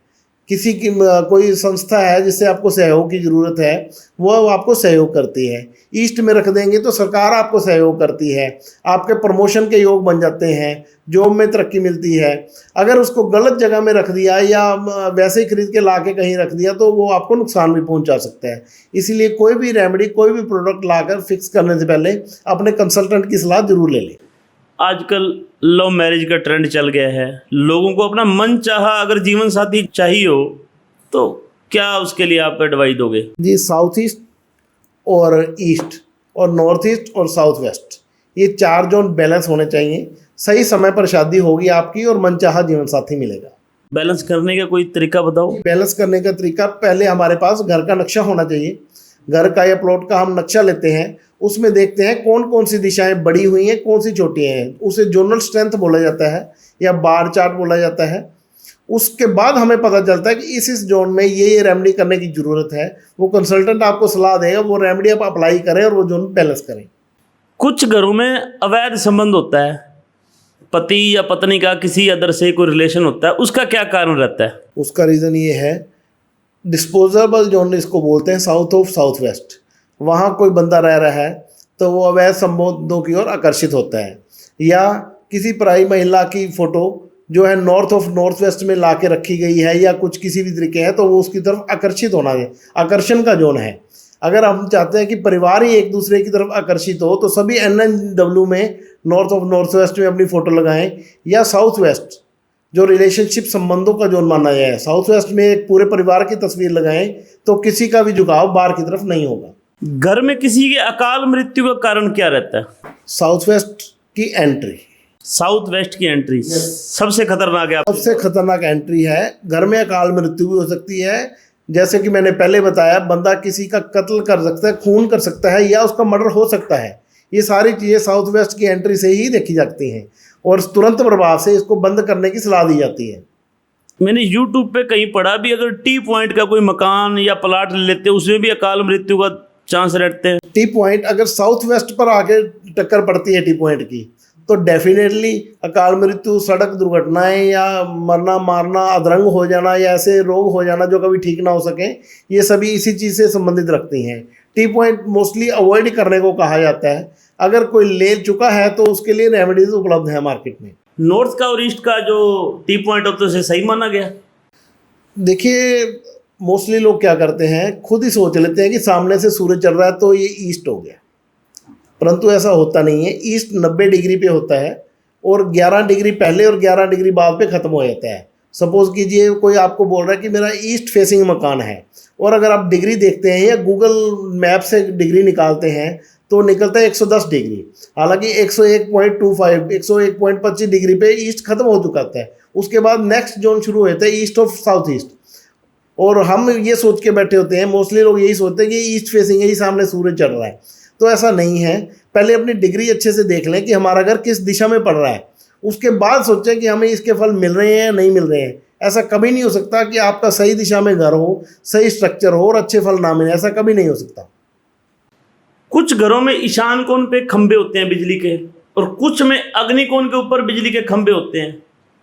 किसी की कोई संस्था है जिससे आपको सहयोग की ज़रूरत है, वो आपको सहयोग करती है। ईस्ट में रख देंगे तो सरकार आपको सहयोग करती है, आपके प्रमोशन के योग बन जाते हैं, जॉब में तरक्की मिलती है। अगर उसको गलत जगह में रख दिया या वैसे ही खरीद के ला के कहीं रख दिया तो वो आपको नुकसान भी पहुंचा सकता है। इसीलिए कोई भी रेमेडी, कोई भी प्रोडक्ट लाकर फिक्स करने से पहले अपने कंसल्टेंट की सलाह जरूर ले लें। आजकल लव मैरिज का ट्रेंड चल गया है, लोगों को अपना मन चाहा अगर जीवन साथी चाहिए हो तो क्या उसके लिए आप एडवाइस दोगे? जी, साउथ ईस्ट और ईस्ट और नॉर्थ ईस्ट और साउथ वेस्ट, ये 4 जोन बैलेंस होने चाहिए। सही समय पर शादी होगी आपकी और मनचाहा जीवन साथी मिलेगा। बैलेंस करने का कोई तरीका बताओ। बैलेंस करने का तरीका, पहले हमारे पास घर का नक्शा होना चाहिए। घर का या प्लॉट का हम नक्शा लेते हैं, उसमें देखते हैं कौन कौन सी दिशाएं बड़ी हुई हैं, कौन सी छोटी हैं। उसे जोनल स्ट्रेंथ बोला जाता है या बार चार्ट बोला जाता है। उसके बाद हमें पता चलता है कि इस जोन में ये रेमेडी करने की ज़रूरत है। वो कंसल्टेंट आपको सलाह देगा, वो रेमेडी आप अप्लाई करें और वो जोन बैलेंस करें। कुछ घरों में अवैध संबंध होता है, पति या पत्नी का किसी अदर से कोई रिलेशन होता है, उसका क्या कारण रहता है? उसका रीज़न ये है, डिस्पोजेबल जोन इसको बोलते हैं, साउथ ऑफ साउथ वेस्ट। वहाँ कोई बंदा रह रहा है तो वो अवैध संबंधों की ओर आकर्षित होता है। या किसी पराई महिला की फ़ोटो जो है नॉर्थ ऑफ नॉर्थ वेस्ट में ला के रखी गई है या कुछ किसी भी तरीके है तो वो उसकी तरफ आकर्षित होना है, आकर्षण का जोन है। अगर हम चाहते हैं कि परिवार ही एक दूसरे की तरफ आकर्षित हो तो सभी NNW में नॉर्थ ऑफ नॉर्थ वेस्ट में अपनी फ़ोटो लगाएं, या साउथ वेस्ट जो रिलेशनशिप संबंधों का जोन माना गया है, साउथ वेस्ट में एक पूरे परिवार की तस्वीर लगाएं तो किसी का भी झुकाव बाहर की तरफ नहीं होगा। घर में किसी के अकाल मृत्यु का कारण क्या रहता है? साउथ वेस्ट की एंट्री, साउथ वेस्ट की एंट्री सबसे खतरनाक है। सबसे खतरनाक एंट्री है। घर में अकाल मृत्यु भी हो सकती है, जैसे कि मैंने पहले बताया, बंदा किसी का कत्ल कर सकता है, खून कर सकता है या उसका मर्डर हो सकता है। ये सारी चीज़ें साउथ वेस्ट की एंट्री से ही देखी जाती हैं और तुरंत प्रभाव से इसको बंद करने की सलाह दी जाती है। मैंने YouTube पे कहीं पढ़ा भी, अगर टी पॉइंट का कोई मकान या प्लाट ले लेते हैं उसमें भी अकाल मृत्यु का चांस रहते हैं। टी पॉइंट अगर साउथ वेस्ट पर आके टक्कर पड़ती है टी पॉइंट की तो डेफिनेटली अकाल मृत्यु, सड़क दुर्घटनाएं या मरना मारना, अधरंग हो जाना या ऐसे रोग हो जाना जो कभी ठीक ना हो सके, ये सभी इसी चीज़ से संबंधित रखती हैं। टी पॉइंट मोस्टली अवॉइड करने को कहा जाता है। अगर कोई ले चुका है तो उसके लिए रेमेडीज उपलब्ध है मार्केट में। नॉर्थ का और ईस्ट का जो टी पॉइंट होता है उसे सही माना गया? देखिए, मोस्टली लोग क्या करते हैं, खुद ही सोच लेते हैं कि सामने से सूरज चल रहा है तो ये ईस्ट हो गया, परंतु ऐसा होता नहीं है। ईस्ट 90 डिग्री पे होता है और 11 डिग्री पहले और 11 डिग्री बाद पे ख़त्म हो जाता है। सपोज़ कीजिए कोई आपको बोल रहा है कि मेरा ईस्ट फेसिंग मकान है, और अगर आप डिग्री देखते हैं या गूगल मैप से डिग्री निकालते हैं तो निकलता है 110 डिग्री। हालांकि 101.25 101.25 डिग्री पे ईस्ट खत्म हो चुका है। उसके बाद नेक्स्ट जोन शुरू होता है ईस्ट ऑफ साउथ ईस्ट, और हम ये सोच के बैठे होते हैं, मोस्टली लोग यही सोचते हैं कि ईस्ट फेसिंग है, ही सामने सूरज चढ़ रहा है। तो ऐसा नहीं है। पहले अपनी डिग्री अच्छे से देख लें कि हमारा घर किस दिशा में पड़ रहा है, उसके बाद सोचें कि हमें इसके फल मिल रहे हैं या नहीं मिल रहे हैं। ऐसा कभी नहीं हो सकता कि आपका सही दिशा में घर हो, सही स्ट्रक्चर हो और अच्छे फल ना मिले, ऐसा कभी नहीं हो सकता। कुछ घरों में ईशान कोण पे खंभे होते हैं बिजली के, और कुछ में अग्निकोण के ऊपर बिजली के खंभे होते हैं,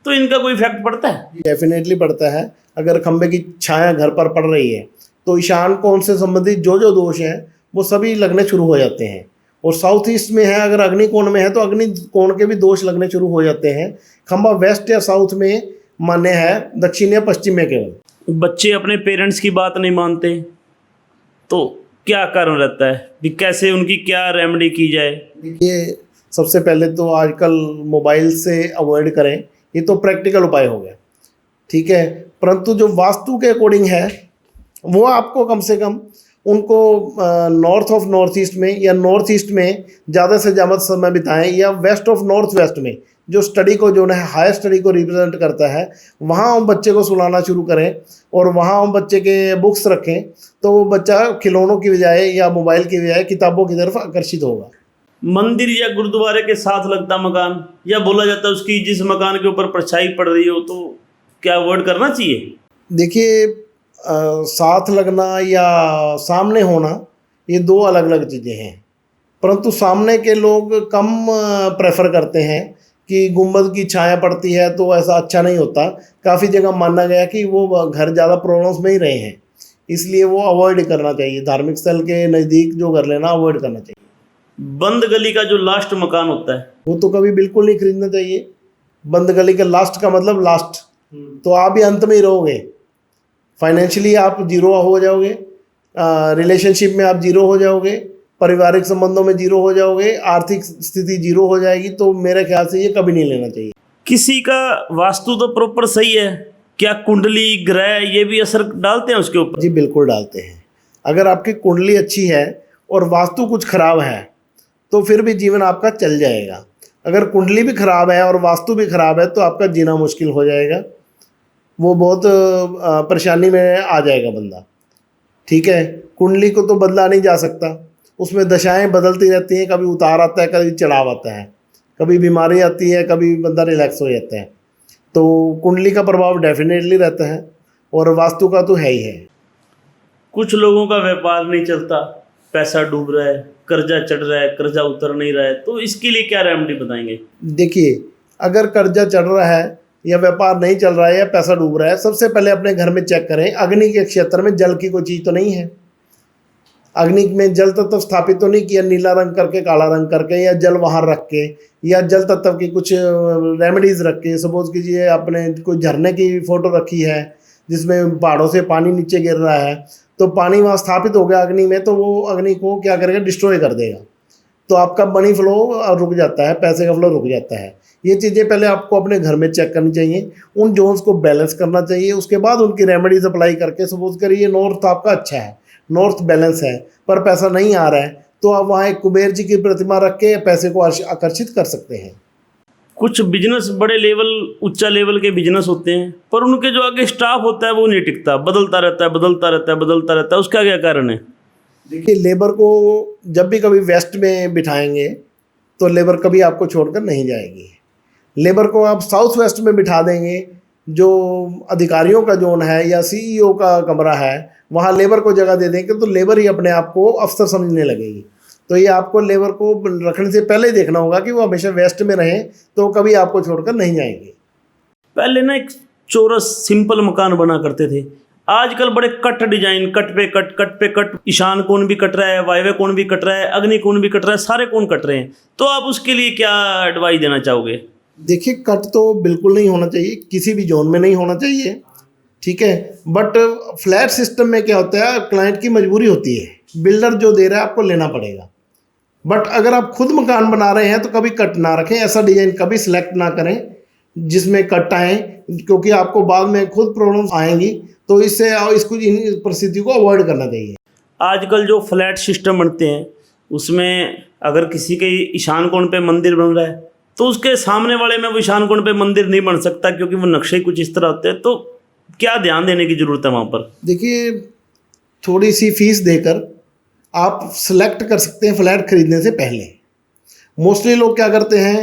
तो इनका कोई इफेक्ट पड़ता है? डेफिनेटली पड़ता है। अगर खंभे की छाया घर पर पड़ रही है तो ईशान कोण से संबंधित जो जो दोष हैं वो सभी लगने शुरू हो जाते हैं। और साउथ ईस्ट में है, अगर अग्नि कोण में है तो अग्नि कोण के भी दोष लगने शुरू हो जाते हैं। खंभा वेस्ट या साउथ में मान्य है, दक्षिण या पश्चिम में केवल। बच्चे अपने पेरेंट्स की बात नहीं मानते तो क्या कारण रहता है कि कैसे उनकी क्या रेमेडी की जाए? देखिए, सबसे पहले तो आजकल मोबाइल से अवॉइड करें, ये तो प्रैक्टिकल उपाय हो गया, ठीक है। परंतु जो वास्तु के अकॉर्डिंग है वो आपको कम से कम उनको नॉर्थ ऑफ नॉर्थ ईस्ट में या नॉर्थ ईस्ट में ज़्यादा से ज़्यादा समय बिताएं, या वेस्ट ऑफ नॉर्थ वेस्ट में जो स्टडी को, जो है हायर स्टडी को रिप्रेजेंट करता है, वहाँ हम बच्चे को सुलाना शुरू करें और वहाँ हम बच्चे के बुक्स रखें, तो वो बच्चा खिलौनों की बजाय या मोबाइल की बजाय किताबों की तरफ आकर्षित होगा। मंदिर या गुरुद्वारे के साथ लगता मकान, या बोला जाता है उसकी जिस मकान के ऊपर परछाई पड़ रही हो तो क्या अवॉइड करना चाहिए? देखिए, साथ लगना या सामने होना ये दो अलग अलग चीज़ें हैं, परंतु सामने के लोग कम प्रेफर करते हैं कि गुंबद की छाया पड़ती है तो ऐसा अच्छा नहीं होता। काफ़ी जगह माना गया कि वो घर ज़्यादा प्रॉब्लम्स में ही रहे हैं, इसलिए वो अवॉइड करना चाहिए। धार्मिक स्थल के नज़दीक जो घर लेना अवॉइड करना चाहिए। बंद गली का जो लास्ट मकान होता है, वो तो कभी बिल्कुल नहीं खरीदना चाहिए। बंद गली का लास्ट का मतलब लास्ट, तो आप भी अंत में ही रहोगे। फाइनेंशियली आप जीरो हो जाओगे, रिलेशनशिप में आप जीरो हो जाओगे, पारिवारिक संबंधों में जीरो हो जाओगे, आर्थिक स्थिति जीरो हो जाएगी। तो मेरे ख्याल से ये कभी नहीं लेना चाहिए। किसी का वास्तु तो प्रॉपर सही है, क्या कुंडली ग्रह ये भी असर डालते हैं उसके ऊपर? जी बिल्कुल डालते हैं। अगर आपकी कुंडली अच्छी है और वास्तु कुछ खराब है तो फिर भी जीवन आपका चल जाएगा। अगर कुंडली भी खराब है और वास्तु भी खराब है तो आपका जीना मुश्किल हो जाएगा, वो बहुत परेशानी में आ जाएगा बंदा। ठीक है, कुंडली को तो बदला नहीं जा सकता, उसमें दशाएं बदलती रहती हैं, कभी उतार आता है, कभी चढ़ाव आता है, कभी बीमारी आती है, कभी बंदा रिलैक्स हो जाता है। तो कुंडली का प्रभाव डेफिनेटली रहता है और वास्तु का तो है ही है। कुछ लोगों का व्यापार नहीं चलता, पैसा डूब रहा है, कर्जा चढ़ रहा है, कर्जा उतर नहीं रहा है, तो इसके लिए क्या रेमेडी बताएंगे? देखिए, अगर कर्जा चढ़ रहा है या व्यापार नहीं चल रहा है या पैसा डूब रहा है, सबसे पहले अपने घर में चेक करें अग्नि के क्षेत्र में जल की कोई चीज़ तो नहीं है। अग्नि में जल तत्व स्थापित तो नहीं किया, नीला रंग करके, काला रंग करके, या जल वहाँ रख के, या जल तत्व की कुछ रेमेडीज़ रख के। सपोज कीजिए आपने कोई झरने की फ़ोटो रखी है जिसमें पहाड़ों से पानी नीचे गिर रहा है, तो पानी वहाँ स्थापित हो गया अग्नि में, तो वो अग्नि को क्या करेगा, डिस्ट्रॉय कर देगा। तो आपका मनी फ्लो रुक जाता है, पैसे का फ्लो रुक जाता है। ये चीज़ें पहले आपको अपने घर में चेक करनी चाहिए, उन जोन्स को बैलेंस करना चाहिए, उसके बाद उनकी रेमेडीज अप्लाई करके। सपोज करिए नॉर्थ आपका अच्छा है, नॉर्थ बैलेंस है, पर पैसा नहीं आ रहा है, तो आप वहाँ एक कुबेर जी की प्रतिमा रख के पैसे को आकर्षित कर सकते हैं। कुछ बिजनेस बड़े लेवल, ऊंचा लेवल के बिजनेस होते हैं, पर उनके जो आगे स्टाफ होता है वो नहीं टिकता, बदलता रहता है, बदलता रहता है, बदलता रहता है। उसका क्या कारण है? देखिए, लेबर को जब भी कभी वेस्ट में बिठाएंगे तो लेबर कभी आपको छोड़कर नहीं जाएगी। लेबर को आप साउथ वेस्ट में बिठा देंगे, जो अधिकारियों का जोन है या सीईओ का कमरा है, वहाँ लेबर को जगह दे देंगे तो लेबर ही अपने आप को अफसर समझने लगेगी। तो ये आपको लेबर को रखने से पहले ही देखना होगा कि वो हमेशा वेस्ट में रहें, तो कभी आपको छोड़कर नहीं जाएंगे। पहले ना एक चौरस सिंपल मकान बना करते थे, आजकल बड़े कट डिजाइन, कट पे कट, कट पे कट, ईशान कोण भी कट रहा है, वायव्य कोण भी कट रहा है, अग्नि कोण भी कट रहा है, सारे कोण कट रहे हैं। तो आप उसके लिए क्या एडवाइस देना चाहोगे? देखिए, कट तो बिल्कुल नहीं होना चाहिए, किसी भी जोन में नहीं होना चाहिए। ठीक है, बट फ्लैट सिस्टम में क्या होता है, क्लाइंट की मजबूरी होती है, बिल्डर जो दे रहा है आपको लेना पड़ेगा। बट अगर आप खुद मकान बना रहे हैं तो कभी कट ना रखें, ऐसा डिजाइन कभी सिलेक्ट ना करें जिसमें कट आए, क्योंकि आपको बाद में खुद प्रॉब्लम्स आएंगी। तो इससे इसको, इन परिस्थिति को अवॉइड करना चाहिए। आजकल जो फ्लैट सिस्टम बनते हैं उसमें अगर किसी के ईशान कोण पे मंदिर बन रहा है तो उसके सामने वाले में वो ईशान कोण पे मंदिर नहीं बन सकता, क्योंकि वो नक्शे कुछ इस तरह होते हैं। तो क्या ध्यान देने की ज़रूरत है वहाँ पर? देखिए, थोड़ी सी फीस देकर आप सिलेक्ट कर सकते हैं फ्लैट खरीदने से पहले। मोस्टली लोग क्या करते हैं,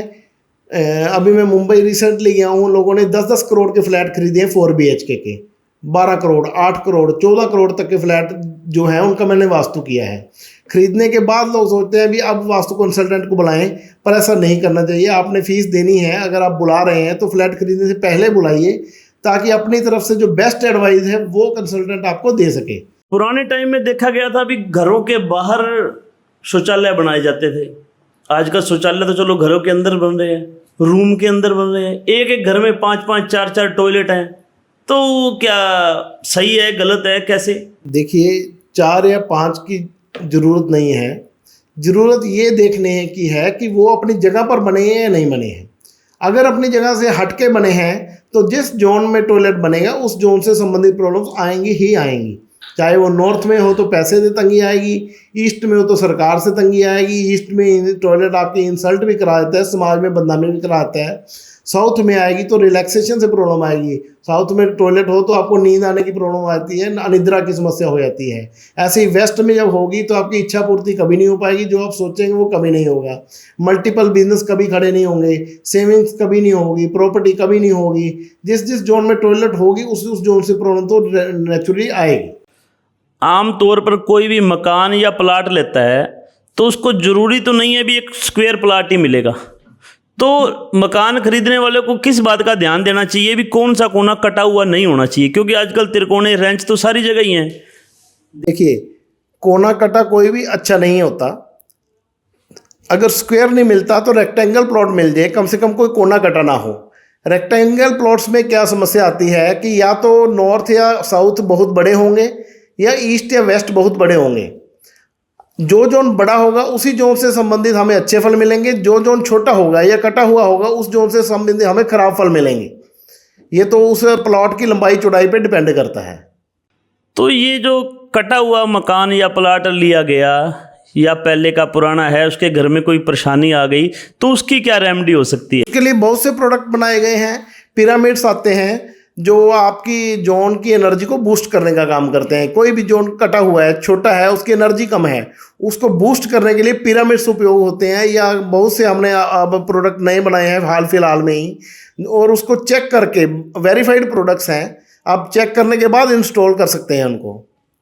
अभी मैं मुंबई रिसेंटली गया हूँ, लोगों ने 10-10 करोड़ के फ्लैट खरीदे हैं 4 BHK के, 12 करोड़, 8 करोड़, 14 करोड़ तक के फ्लैट जो हैं उनका मैंने वास्तु किया है। खरीदने के बाद लोग सोचते हैं भी अब वास्तु कंसल्टेंट को बुलाएं, पर ऐसा नहीं करना चाहिए। आपने फीस देनी है, अगर आप बुला रहे हैं तो फ्लैट खरीदने से पहले बुलाइए, ताकि अपनी तरफ से जो बेस्ट एडवाइस है वो कंसल्टेंट आपको दे सके। पुराने टाइम में देखा गया था, अभी घरों के बाहर शौचालय बनाए जाते थे। आजकल शौचालय तो चलो घरों के अंदर बन रहे हैं, रूम के अंदर बन रहे हैं, एक एक घर में 5-5, 4-4 टॉयलेट हैं। तो क्या सही है, गलत है, कैसे? देखिए, 4 या 5 की ज़रूरत नहीं है, ज़रूरत ये देखने की है कि वो अपनी जगह पर बने हैं या नहीं बने हैं। अगर अपनी जगह से हटके बने हैं तो जिस जोन में टॉयलेट बनेगा उस जोन से संबंधित प्रॉब्लम्स आएंगी ही आएंगी। चाहे वो नॉर्थ में हो तो पैसे से तंगी आएगी, ईस्ट में हो तो सरकार से तंगी आएगी। ईस्ट में टॉयलेट आपकी इंसल्ट भी करा देता है, समाज में बदनामी भी कराता है। साउथ में आएगी तो रिलैक्सेशन से प्रॉब्लम आएगी। साउथ में टॉयलेट हो तो आपको नींद आने की प्रॉब्लम आती है, अनिद्रा की समस्या हो जाती है। ऐसे ही वेस्ट में जब होगी तो आपकी इच्छा पूर्ति कभी नहीं हो पाएगी, जो आप सोचेंगे वो कभी नहीं होगा। मल्टीपल बिजनेस कभी खड़े नहीं होंगे, सेविंग्स कभी नहीं होगी, प्रॉपर्टी कभी नहीं होगी। जिस जिस जोन में टॉयलेट होगी उस जोन से प्रॉब्लम तो नेचुरली आएगी। आम तौर पर कोई भी मकान या प्लाट लेता है तो उसको ज़रूरी तो नहीं है भी एक स्क्वायर प्लाट ही मिलेगा। तो मकान खरीदने वाले को किस बात का ध्यान देना चाहिए भी कौन सा कोना कटा हुआ नहीं होना चाहिए, क्योंकि आजकल त्रिकोणे रेंच तो सारी जगह ही हैं। देखिए, कोना कटा कोई भी अच्छा नहीं होता। अगर स्क्वायर नहीं मिलता तो रेक्टेंगल प्लॉट मिल जाए, कम से कम कोई कोना कटा ना हो। रेक्टेंगल प्लॉट्स में क्या समस्या आती है कि या तो नॉर्थ या साउथ बहुत बड़े होंगे या ईस्ट या वेस्ट बहुत बड़े होंगे। जो जोन बड़ा होगा उसी जोन से संबंधित हमें अच्छे फल मिलेंगे, जो जोन छोटा होगा या कटा हुआ होगा उस जोन से संबंधित हमें खराब फल मिलेंगे। ये तो उस प्लॉट की लंबाई चौड़ाई पे डिपेंड करता है। तो ये जो कटा हुआ मकान या प्लाट लिया गया या पहले का पुराना है, उसके घर में कोई परेशानी आ गई तो उसकी क्या रेमेडी हो सकती है? इसके लिए बहुत से प्रोडक्ट बनाए गए हैं। पिरामिड्स आते हैं जो आपकी जोन की एनर्जी को बूस्ट करने का काम करते हैं। कोई भी जोन कटा हुआ है, छोटा है, उसकी एनर्जी कम है, उसको बूस्ट करने के लिए पिरामिड्स उपयोग होते हैं। या बहुत से हमने अब प्रोडक्ट नए बनाए हैं हाल फिलहाल में ही, और उसको चेक करके, वेरीफाइड प्रोडक्ट्स हैं, आप चेक करने के बाद इंस्टॉल कर सकते हैं उनको।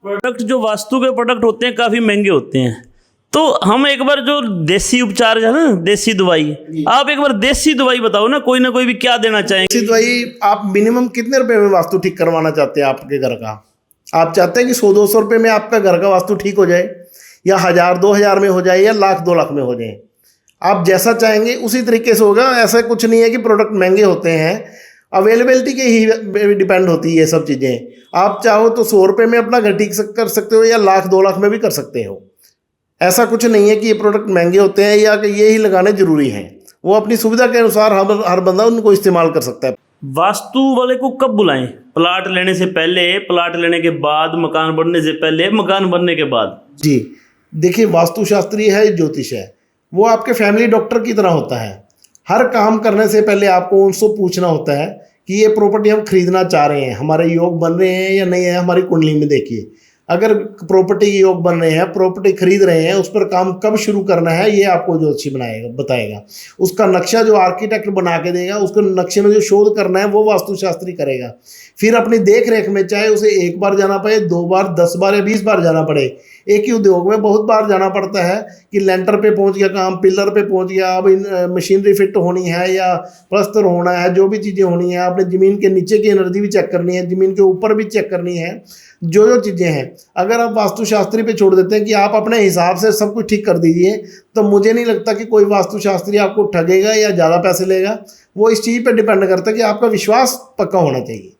प्रोडक्ट जो वास्तु के प्रोडक्ट होते हैं काफ़ी महंगे होते हैं, तो हम एक बार जो देसी उपचार है ना, देसी दवाई, आप एक बार देसी दवाई बताओ ना कोई भी क्या देना चाहेंगे? देसी दवाई आप मिनिमम कितने रुपए में वास्तु ठीक करवाना चाहते हैं आपके घर का? आप चाहते हैं कि 100-200 रुपये में आपका घर का वास्तु ठीक हो जाए, या 1000-2000 में हो जाए, या 1,00,000-2,00,000 में हो जाए? आप जैसा चाहेंगे उसी तरीके से होगा। ऐसा कुछ नहीं है कि प्रोडक्ट महंगे होते हैं, अवेलेबिलिटी के ही डिपेंड होती है ये सब चीज़ें। आप चाहो तो 100 रुपये में अपना घर ठीक कर सकते हो, या 1,00,000-2,00,000 में भी कर सकते हो। ऐसा कुछ नहीं है कि ये प्रोडक्ट महंगे होते हैं या कि ये ही लगाने जरूरी हैं। वो अपनी सुविधा के अनुसार हर बंदा उनको इस्तेमाल कर सकता है। वास्तु वाले को कब बुलाएं? प्लाट लेने से पहले, प्लाट लेने के बाद, मकान बनने से पहले, मकान बनने के बाद? जी देखिए, वास्तुशास्त्री है, ज्योतिष है, वो आपके फैमिली डॉक्टर की तरह होता है। हर काम करने से पहले आपको उनसे पूछना होता है कि ये प्रॉपर्टी हम खरीदना चाह रहे हैं, हमारे योग बन रहे हैं या नहीं है। हमारी कुंडली में देखिए, अगर प्रॉपर्टी के योग बन रहे हैं, प्रॉपर्टी खरीद रहे हैं, उस पर काम कब शुरू करना है ये आपको ज्योतिषी बताएगा। उसका नक्शा जो आर्किटेक्ट बना के देगा, उसके नक्शे में जो शोध करना है वो वास्तुशास्त्री करेगा। फिर अपनी देख रेख में चाहे उसे 1 बार जाना पड़े, 2 बार, 10 बार या 20 बार जाना पड़े, एक ही उद्योग में बहुत बार जाना पड़ता है कि लेंटर पे पहुंच गया काम, पिलर पे पहुंच गया, अब मशीनरी फिट होनी है या प्लस्तर होना है, जो भी चीज़ें होनी है, आपने ज़मीन के नीचे की एनर्जी भी चेक करनी है, ज़मीन के ऊपर भी चेक करनी है, जो चीज़ें हैं। अगर आप वास्तुशास्त्री पे छोड़ देते हैं कि आप अपने हिसाब से सब कुछ ठीक कर दीजिए, तो मुझे नहीं लगता कि कोई वास्तुशास्त्री आपको ठगेगा या ज़्यादा पैसे लेगा। वो इस चीज़ पे डिपेंड करता है कि आपका विश्वास पक्का होना चाहिए।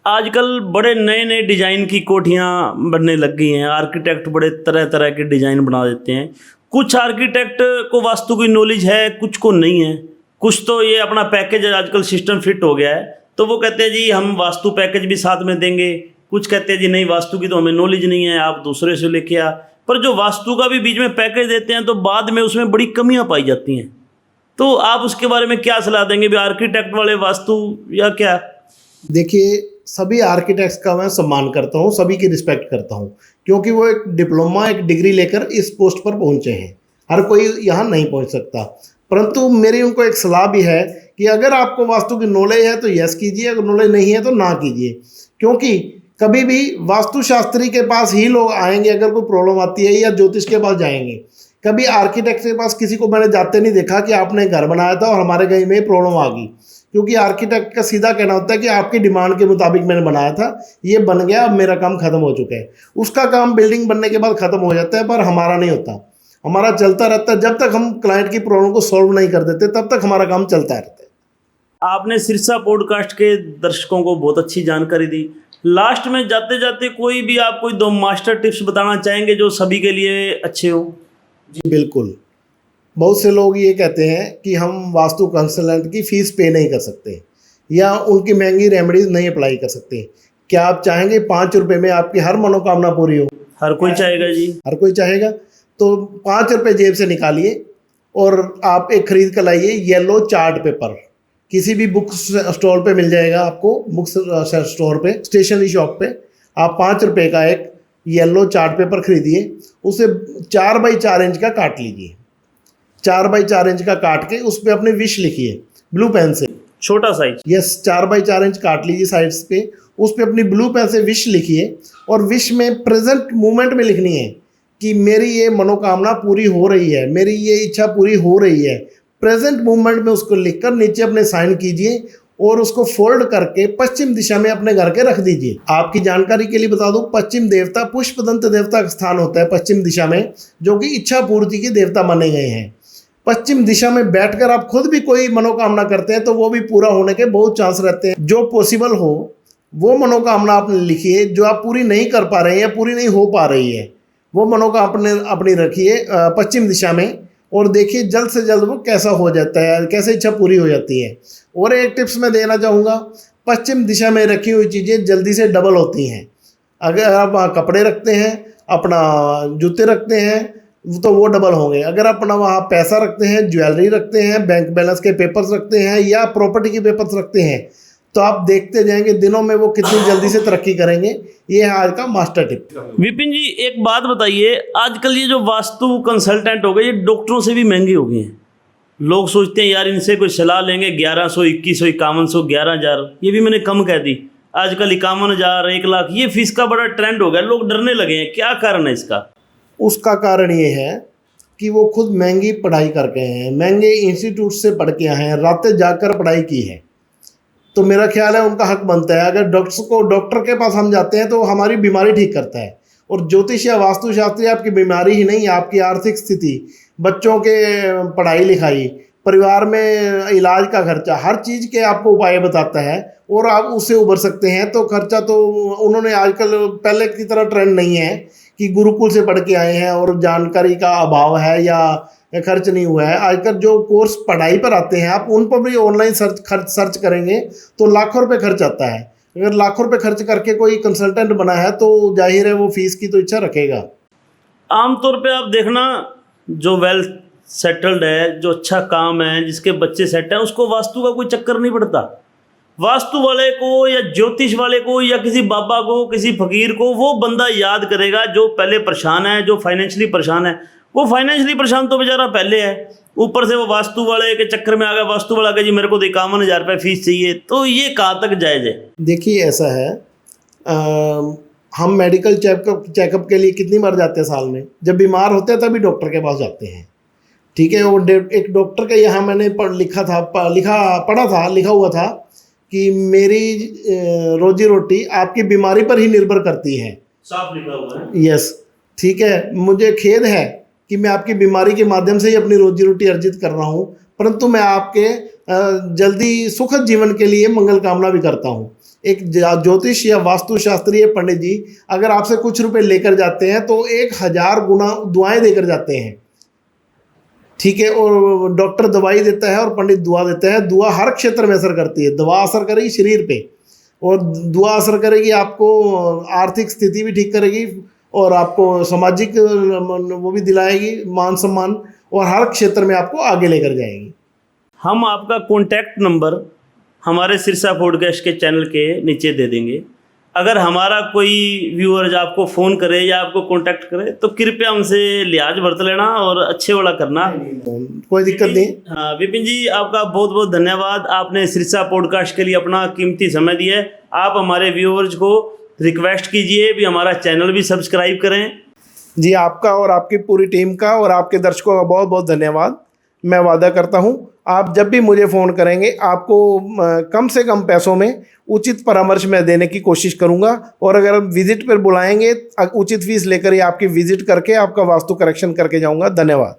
आजकल बड़े नए नए डिज़ाइन की कोठियाँ बनने लग गई हैं। आर्किटेक्ट बड़े तरह तरह के डिज़ाइन बना देते हैं। कुछ आर्किटेक्ट को वास्तु की नॉलेज है, कुछ को नहीं है। कुछ तो ये अपना पैकेज आजकल सिस्टम फिट हो गया है, तो वो कहते हैं जी हम वास्तु पैकेज भी साथ में देंगे। कुछ कहते हैं जी नहीं, वास्तु की तो हमें नॉलेज नहीं है, आप दूसरे से लेके आ। पर जो वास्तु का भी बीच में पैकेज देते हैं तो बाद में उसमें बड़ी कमियां पाई जाती हैं। तो आप उसके बारे में क्या सलाह देंगे भी, आर्किटेक्ट वाले वास्तु या क्या? देखिए, सभी आर्किटेक्ट्स का मैं सम्मान करता हूँ, सभी की रिस्पेक्ट करता हूँ, क्योंकि वो एक डिप्लोमा, एक डिग्री लेकर इस पोस्ट पर पहुँचे हैं। हर कोई यहाँ नहीं पहुँच सकता, परंतु मेरी उनको एक सलाह भी है कि अगर आपको वास्तु की नॉलेज है तो यस कीजिए, अगर नॉलेज नहीं है तो ना कीजिए। क्योंकि कभी भी वास्तुशास्त्री के पास ही लोग आएंगे अगर कोई प्रॉब्लम आती है, या ज्योतिष के पास जाएंगे। कभी आर्किटेक्ट के पास किसी को मैंने जाते नहीं देखा कि आपने घर बनाया था और हमारे घर में प्रॉब्लम आ गई, क्योंकि आर्किटेक्ट का सीधा कहना होता है कि आपकी डिमांड के मुताबिक मैंने बनाया था, ये बन गया, अब मेरा काम खत्म हो चुका है। उसका काम बिल्डिंग बनने के बाद खत्म हो जाता है, पर हमारा नहीं होता। हमारा चलता रहता है, जब तक हम क्लाइंट की प्रॉब्लम को सॉल्व नहीं कर देते तब तक हमारा काम चलता रहता है। आपने सिरसा पॉडकास्ट के दर्शकों को बहुत अच्छी जानकारी दी। लास्ट में जाते जाते कोई भी आप कोई 2 मास्टर टिप्स बताना चाहेंगे जो सभी के लिए अच्छे हो? जी बिल्कुल। बहुत से लोग ये कहते हैं कि हम वास्तु कंसल्टेंट की फ़ीस पे नहीं कर सकते या उनकी महंगी रेमेडीज नहीं अप्लाई कर सकते। क्या आप चाहेंगे 5 रुपये में आपकी हर मनोकामना पूरी हो? हर कोई चाहेगा जी। हर कोई चाहेगा। तो 5 रुपये जेब से निकालिए और आप एक खरीद कर लाइए येलो चार्ट पेपर। किसी भी बुक स्टॉल पे मिल जाएगा आपको, बुक स्टोर पे, स्टेशनरी शॉप पे। आप 5 रुपये का एक येलो चार्ट पेपर खरीदिए, उसे 4 बाई 4 इंच का काट लीजिए। 4 बाई 4 इंच का काट के उस पर अपनी विश लिखिए ब्लू पेन से। छोटा साइज? यस, 4 बाई 4 इंच काट लीजिए साइड्स पे, उस पर अपनी ब्लू पेन से विश लिखिए और विश में प्रेजेंट मोमेंट में लिखनी है कि मेरी ये मनोकामना पूरी हो रही है, मेरी ये इच्छा पूरी हो रही है। प्रेजेंट मूवमेंट में उसको लिखकर नीचे अपने साइन कीजिए और उसको फोल्ड करके पश्चिम दिशा में अपने घर के रख दीजिए। आपकी जानकारी के लिए बता दूं, पश्चिम देवता पुष्पदंत देवता का स्थान होता है पश्चिम दिशा में, जो कि इच्छा पूर्ति के देवता माने गए हैं। पश्चिम दिशा में बैठकर आप खुद भी कोई मनोकामना करते हैं तो वो भी पूरा होने के बहुत चांस रहते हैं। जो पॉसिबल हो वो मनोकामना आप लिखिए, जो आप पूरी नहीं कर पा रहे हैं या पूरी नहीं हो पा रही है वो मनोकामना अपनी रखिए पश्चिम दिशा में, और देखिए जल्द से जल्द वो कैसा हो जाता है, कैसे इच्छा पूरी हो जाती है। और एक टिप्स मैं देना चाहूँगा, पश्चिम दिशा में रखी हुई चीज़ें जल्दी से डबल होती हैं। अगर आप वहाँ कपड़े रखते हैं, अपना जूते रखते हैं तो वो डबल होंगे। अगर अपना वहाँ पैसा रखते हैं, ज्वेलरी रखते हैं, बैंक बैलेंस के पेपर्स रखते हैं या प्रॉपर्टी के पेपर्स रखते हैं तो आप देखते जाएंगे दिनों में वो कितनी जल्दी से तरक्की करेंगे। ये है आज का मास्टर टिप। विपिन जी, एक बात बताइए, आजकल ये जो वास्तु कंसल्टेंट हो गए ये डॉक्टरों से भी महंगे हो गए हैं। लोग सोचते हैं यार इनसे कोई सलाह लेंगे 1100, 2100, 5100, 11,000, ये भी मैंने कम कह दी। आजकल 51,000, 1 लाख ये फीस का बड़ा ट्रेंड हो गया, लोग डरने लगे हैं। क्या कारण है इसका? उसका कारण ये है कि वो खुद महंगी पढ़ाई करके हैं, महंगे इंस्टीट्यूट से पढ़ के आए हैं, रातें जाकर पढ़ाई की है। तो मेरा ख्याल है उनका हक बनता है। अगर डॉक्टर के पास हम जाते हैं तो हमारी बीमारी ठीक करता है। और ज्योतिष या वास्तुशास्त्री आपकी बीमारी ही नहीं, आपकी आर्थिक स्थिति, बच्चों के पढ़ाई लिखाई, परिवार में इलाज का खर्चा, हर चीज़ के आपको उपाय बताता है और आप उससे उभर सकते हैं। तो खर्चा तो उन्होंने आजकल पहले की तरह ट्रेंड नहीं है कि गुरुकुल से पढ़ के आए हैं और जानकारी का अभाव है या खर्च नहीं हुआ है। आजकल जो कोर्स पढ़ाई पर आते हैं आप उन पर भी ऑनलाइन सर्च करेंगे तो लाखों रुपए खर्च आता है। अगर लाखों रुपए खर्च करके कोई कंसल्टेंट बना है तो जाहिर है वो फीस की तो इच्छा रखेगा। आमतौर पे आप देखना, जो वेल सेटल्ड है, जो अच्छा काम है, जिसके बच्चे सेट हैं, उसको वास्तु का कोई चक्कर नहीं पड़ता। वास्तु वाले को या ज्योतिष वाले को या किसी बाबा को, किसी फकीर को वो बंदा याद करेगा जो पहले परेशान है, जो फाइनेंशियली परेशान है। वो फाइनेंशियली परेशान तो बेचारा पहले है, ऊपर से वो वास्तु वाले के चक्कर में आ गया। वास्तु वाला कहे जी मेरे को 51,000 रुपये फीस चाहिए, तो ये कहाँ तक जायज़ है? देखिए ऐसा है, हम मेडिकल चेकअप के लिए कितनी बार जाते हैं साल में? जब बीमार होते हैं तभी डॉक्टर के पास जाते हैं, ठीक है। और एक डॉक्टर का यहाँ मैंने लिखा हुआ था कि मेरी रोजी रोटी आपकी बीमारी पर ही निर्भर करती है। साफ लिखा हुआ है। यस, ठीक है। मुझे खेद है कि मैं आपकी बीमारी के माध्यम से ही अपनी रोजी रोटी अर्जित कर रहा हूँ, परंतु मैं आपके जल्दी सुखद जीवन के लिए मंगल कामना भी करता हूँ। एक ज्योतिष या वास्तुशास्त्रीय पंडित जी अगर आपसे कुछ रुपए लेकर जाते हैं तो 1000 गुना दुआएं देकर जाते हैं, ठीक है। और डॉक्टर दवाई देता है और पंडित दुआ देता है। दुआ हर क्षेत्र में असर करती है। दवा असर करेगी शरीर पे और दुआ असर करेगी आपको, आर्थिक स्थिति भी ठीक करेगी और आपको सामाजिक वो भी दिलाएगी, मान सम्मान, और हर क्षेत्र में आपको आगे लेकर जाएगी। हम आपका कॉन्टैक्ट नंबर हमारे सिरसा पॉडकास्ट के चैनल के नीचे दे देंगे। अगर हमारा कोई व्यूअर आपको फ़ोन करे या आपको कांटेक्ट करे तो कृपया उनसे लिहाज बरत लेना और अच्छे वाला करना, कोई दिक्कत नहीं। हाँ विपिन जी, आपका बहुत बहुत धन्यवाद। आपने सिरसा पॉडकास्ट के लिए अपना कीमती समय दिया है। आप हमारे व्यूअर्स को रिक्वेस्ट कीजिए भी हमारा चैनल भी सब्सक्राइब करें। जी, आपका और आपकी पूरी टीम का और आपके दर्शकों का बहुत बहुत धन्यवाद। मैं वादा करता हूं आप जब भी मुझे फ़ोन करेंगे आपको कम से कम पैसों में उचित परामर्श मैं देने की कोशिश करूंगा, और अगर विजिट पर बुलाएंगे उचित फीस लेकर ही आपकी विजिट करके आपका वास्तु करेक्शन करके जाऊंगा। धन्यवाद।